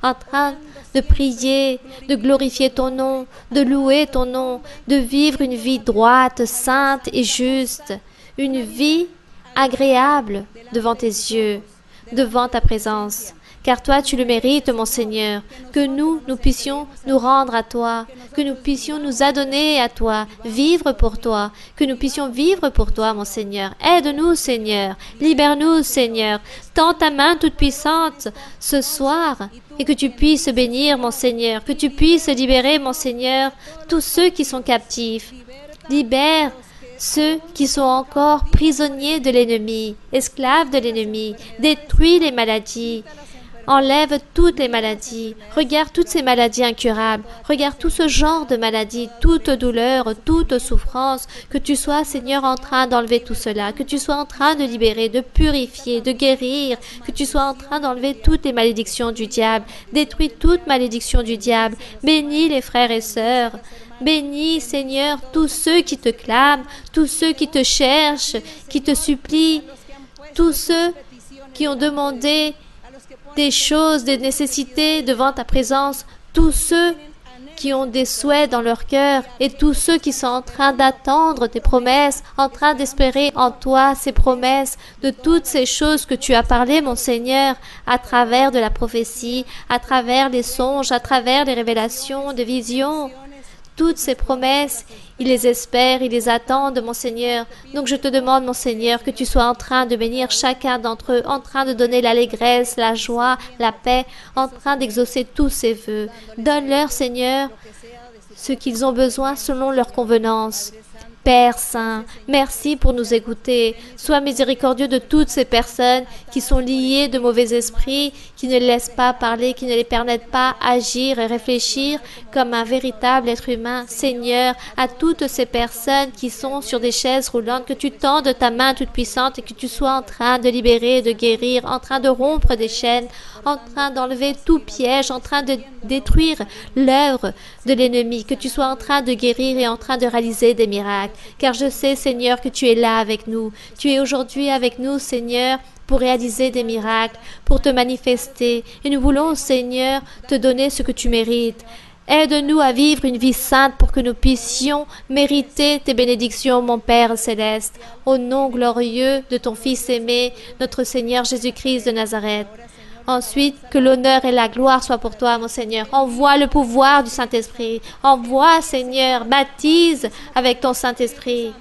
en train de prier, de glorifier ton nom, de louer ton nom, de vivre une vie droite, sainte et juste, une vie agréable devant tes yeux, devant ta présence. Car toi, tu le mérites, mon Seigneur, que nous puissions nous rendre à toi, que nous puissions nous adonner à toi, vivre pour toi, que nous puissions vivre pour toi, mon Seigneur. Aide-nous, Seigneur, libère-nous, Seigneur, tends ta main toute puissante ce soir, et que tu puisses bénir, mon Seigneur, que tu puisses libérer, mon Seigneur, tous ceux qui sont captifs. Libère ceux qui sont encore prisonniers de l'ennemi, esclaves de l'ennemi, détruis les maladies. Enlève toutes les maladies. Regarde toutes ces maladies incurables. Regarde tout ce genre de maladies, toute douleur, toute souffrance. Que tu sois, Seigneur, en train d'enlever tout cela. Que tu sois en train de libérer, de purifier, de guérir. Que tu sois en train d'enlever toutes les malédictions du diable. Détruis toute malédiction du diable. Bénis les frères et sœurs. Bénis, Seigneur, tous ceux qui te clament, tous ceux qui te cherchent, qui te supplient, tous ceux qui ont demandé des choses, des nécessités devant ta présence, tous ceux qui ont des souhaits dans leur cœur et tous ceux qui sont en train d'attendre tes promesses, en train d'espérer en toi ces promesses, de toutes ces choses que tu as parlé, mon Seigneur, à travers de la prophétie, à travers les songes, à travers les révélations, des visions. Toutes ces promesses, ils les espèrent, ils les attendent, mon Seigneur. Donc je te demande, mon Seigneur, que tu sois en train de bénir chacun d'entre eux, en train de donner l'allégresse, la joie, la paix, en train d'exaucer tous ces vœux. Donne-leur, Seigneur, ce qu'ils ont besoin selon leur convenance. Père Saint, merci pour nous écouter. Sois miséricordieux de toutes ces personnes qui sont liées de mauvais esprits, qui ne les laissent pas parler, qui ne les permettent pas agir et réfléchir comme un véritable être humain. Seigneur, à toutes ces personnes qui sont sur des chaises roulantes, que tu tendes ta main toute puissante et que tu sois en train de libérer, de guérir, en train de rompre des chaînes, en train d'enlever tout piège, en train de détruire l'œuvre de l'ennemi, que tu sois en train de guérir et en train de réaliser des miracles. Car je sais, Seigneur, que tu es là avec nous. Tu es aujourd'hui avec nous, Seigneur, pour réaliser des miracles, pour te manifester. Et nous voulons, Seigneur, te donner ce que tu mérites. Aide-nous à vivre une vie sainte pour que nous puissions mériter tes bénédictions, mon Père céleste. Au nom glorieux de ton Fils aimé, notre Seigneur Jésus-Christ de Nazareth. Ensuite, que l'honneur et la gloire soient pour toi, mon Seigneur. Envoie le pouvoir du Saint-Esprit. Envoie, Seigneur, baptise avec ton Saint-Esprit.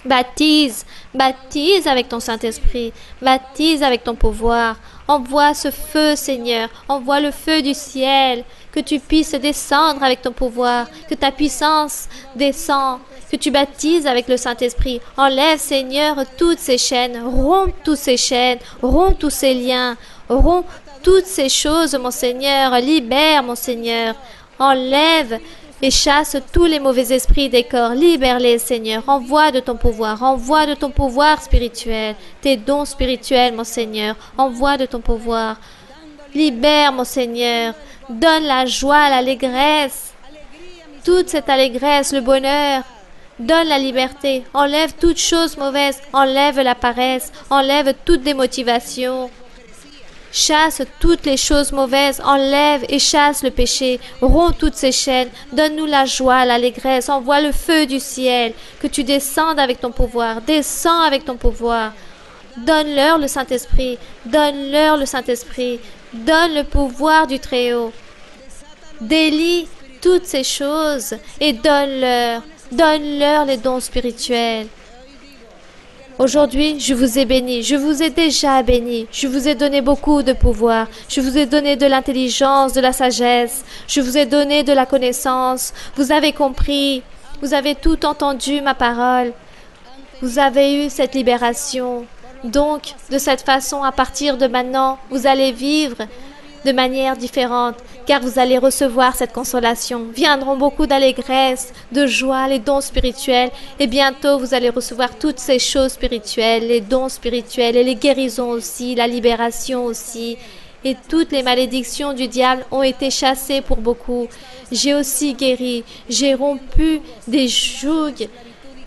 Baptise, baptise avec ton Saint-Esprit. Baptise avec ton pouvoir. Envoie ce feu, Seigneur. Envoie le feu du ciel. Que tu puisses descendre avec ton pouvoir. Que ta puissance descende. Que tu baptises avec le Saint-Esprit. Enlève, Seigneur, toutes ces chaînes. Romps toutes ces chaînes. Romps tous ces liens. Romps toutes ces choses, mon Seigneur. Libère, mon Seigneur. Enlève et chasse tous les mauvais esprits des corps. Libère-les, Seigneur. Envoie de ton pouvoir. Envoie de ton pouvoir spirituel. Tes dons spirituels, mon Seigneur. Envoie de ton pouvoir. Libère, mon Seigneur. Donne la joie, l'allégresse. Toute cette allégresse, le bonheur. Donne la liberté. Enlève toute chose mauvaise. Enlève la paresse. Enlève toute démotivation. Chasse toutes les choses mauvaises, enlève et chasse le péché, romps toutes ces chaînes, donne-nous la joie, l'allégresse, envoie le feu du ciel, que tu descendes avec ton pouvoir, descends avec ton pouvoir. Donne-leur le Saint-Esprit, donne-leur le Saint-Esprit, donne le pouvoir du Très-Haut. Délie toutes ces choses et donne-leur les dons spirituels. Aujourd'hui, je vous ai béni, je vous ai déjà béni, je vous ai donné beaucoup de pouvoir, je vous ai donné de l'intelligence, de la sagesse, je vous ai donné de la connaissance, vous avez compris, vous avez tout entendu ma parole, vous avez eu cette libération. Donc, de cette façon, à partir de maintenant, vous allez vivre de manière différente, car vous allez recevoir cette consolation. Viendront beaucoup d'allégresse, de joie, les dons spirituels, et bientôt vous allez recevoir toutes ces choses spirituelles, les dons spirituels et les guérisons aussi, la libération aussi. Et toutes les malédictions du diable ont été chassées pour beaucoup. J'ai aussi guéri, j'ai rompu des jougs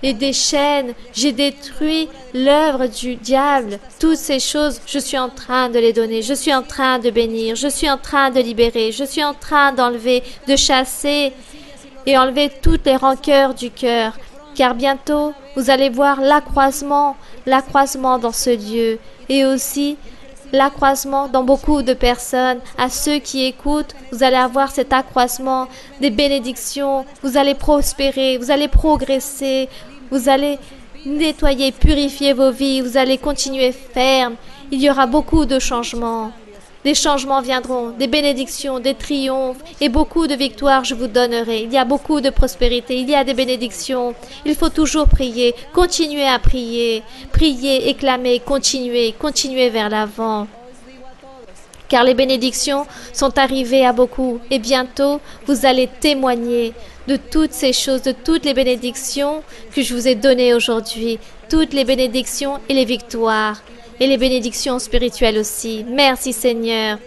et des chaînes, j'ai détruit l'œuvre du diable. Toutes ces choses, je suis en train de les donner, je suis en train de bénir, je suis en train de libérer, je suis en train d'enlever, de chasser et enlever toutes les rancœurs du cœur. Car bientôt, vous allez voir l'accroissement dans ce lieu et aussi l'accroissement dans beaucoup de personnes. À ceux qui écoutent, vous allez avoir cet accroissement, des bénédictions, vous allez prospérer, vous allez progresser, vous allez nettoyer, purifier vos vies, vous allez continuer ferme. Il y aura beaucoup de changements. Des changements viendront, des bénédictions, des triomphes et beaucoup de victoires je vous donnerai. Il y a beaucoup de prospérité, il y a des bénédictions. Il faut toujours prier, continuer à prier, prier, éclamer, continuer vers l'avant. Car les bénédictions sont arrivées à beaucoup et bientôt vous allez témoigner de toutes ces choses, de toutes les bénédictions que je vous ai données aujourd'hui, toutes les bénédictions et les victoires. Et les bénédictions spirituelles aussi. Merci Seigneur.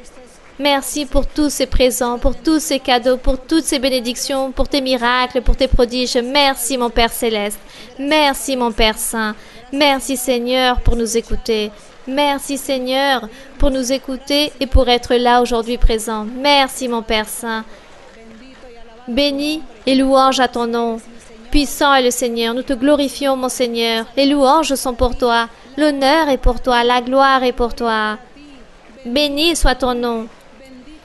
Merci pour tous ces présents, pour tous ces cadeaux, pour toutes ces bénédictions, pour tes miracles, pour tes prodiges. Merci mon Père Céleste. Merci mon Père Saint. Merci Seigneur pour nous écouter. Merci Seigneur pour nous écouter et pour être là aujourd'hui présent. Merci mon Père Saint. Béni et louange à ton nom. Puissant est le Seigneur, nous te glorifions mon Seigneur. Les louanges sont pour toi. L'honneur est pour toi, la gloire est pour toi. Béni soit ton nom.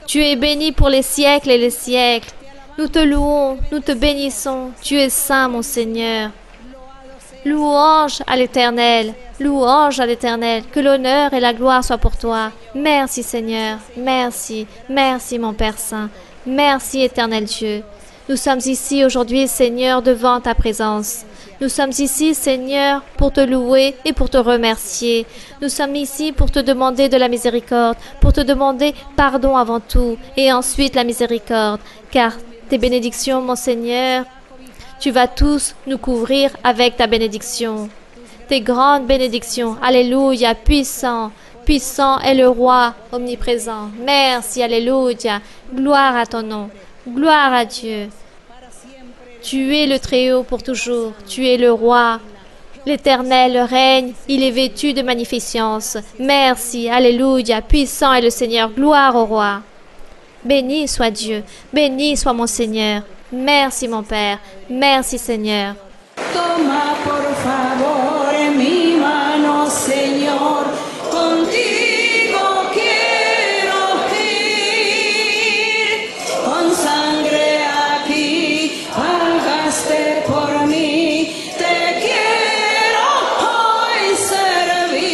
Tu es béni pour les siècles et les siècles. Nous te louons, nous te bénissons. Tu es saint, mon Seigneur. Louange à l'Éternel, louange à l'Éternel. Que l'honneur et la gloire soient pour toi. Merci Seigneur, merci, merci mon Père Saint. Merci Éternel Dieu. Nous sommes ici aujourd'hui, Seigneur, devant ta présence. Nous sommes ici, Seigneur, pour te louer et pour te remercier. Nous sommes ici pour te demander de la miséricorde, pour te demander pardon avant tout, et ensuite la miséricorde. Car tes bénédictions, mon Seigneur, tu vas tous nous couvrir avec ta bénédiction. Tes grandes bénédictions, alléluia, puissant, puissant est le roi omniprésent. Merci, alléluia, gloire à ton nom, gloire à Dieu. Tu es le Très-Haut pour toujours, tu es le roi. L'Éternel règne, il est vêtu de magnificence. Merci, alléluia, puissant est le Seigneur, gloire au roi. Béni soit Dieu, béni soit mon Seigneur. Merci mon Père, merci Seigneur. Toma por favor mi mano, Señor, contigo quiero ir, con sangre aquí pagaste por mí, te quiero hoy servir,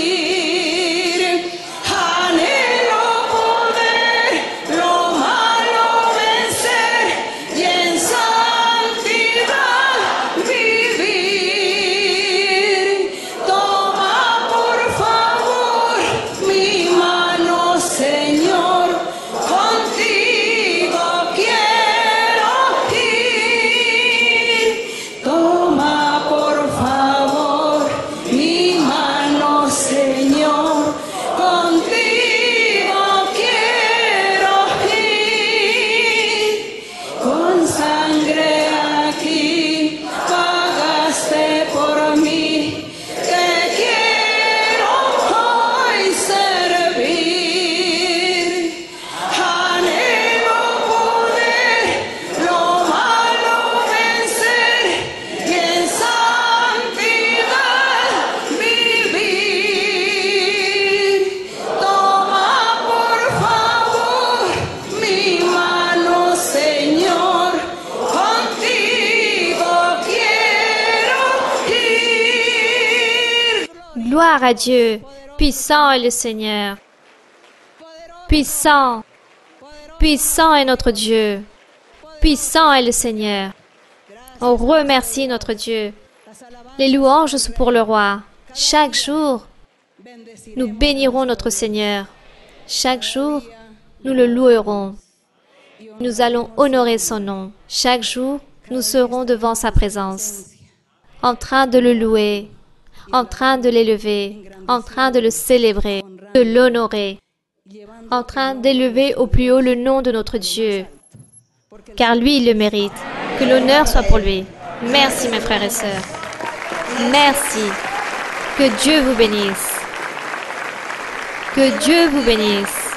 anhelo poder lo malo vencer y en santidad vivir. Toma por Gloire à Dieu. Puissant est le Seigneur. Puissant. Puissant est notre Dieu. Puissant est le Seigneur. On remercie notre Dieu. Les louanges sont pour le roi. Chaque jour, nous bénirons notre Seigneur. Chaque jour, nous le louerons. Nous allons honorer son nom. Chaque jour, nous serons devant sa présence, en train de le louer, en train de l'élever, en train de le célébrer, de l'honorer, en train d'élever au plus haut le nom de notre Dieu, car lui, il le mérite. Que l'honneur soit pour lui. Merci, mes frères et sœurs. Merci. Que Dieu vous bénisse. Que Dieu vous bénisse.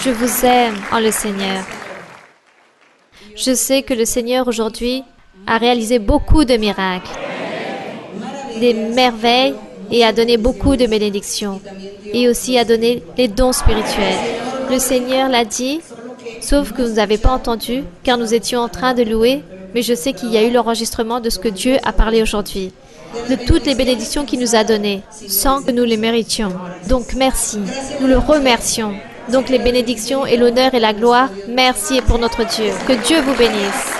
Je vous aime en le Seigneur. Je sais que le Seigneur aujourd'hui a réalisé beaucoup de miracles, des merveilles et a donné beaucoup de bénédictions et aussi a donné les dons spirituels. Le Seigneur l'a dit, sauf que vous n'avez pas entendu car nous étions en train de louer, mais je sais qu'il y a eu l'enregistrement de ce que Dieu a parlé aujourd'hui, de toutes les bénédictions qu'il nous a données, sans que nous les méritions. Donc merci, nous le remercions. Donc les bénédictions et l'honneur et la gloire, merci pour notre Dieu. Que Dieu vous bénisse.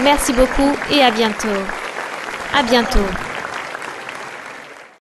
Merci beaucoup et à bientôt. À bientôt.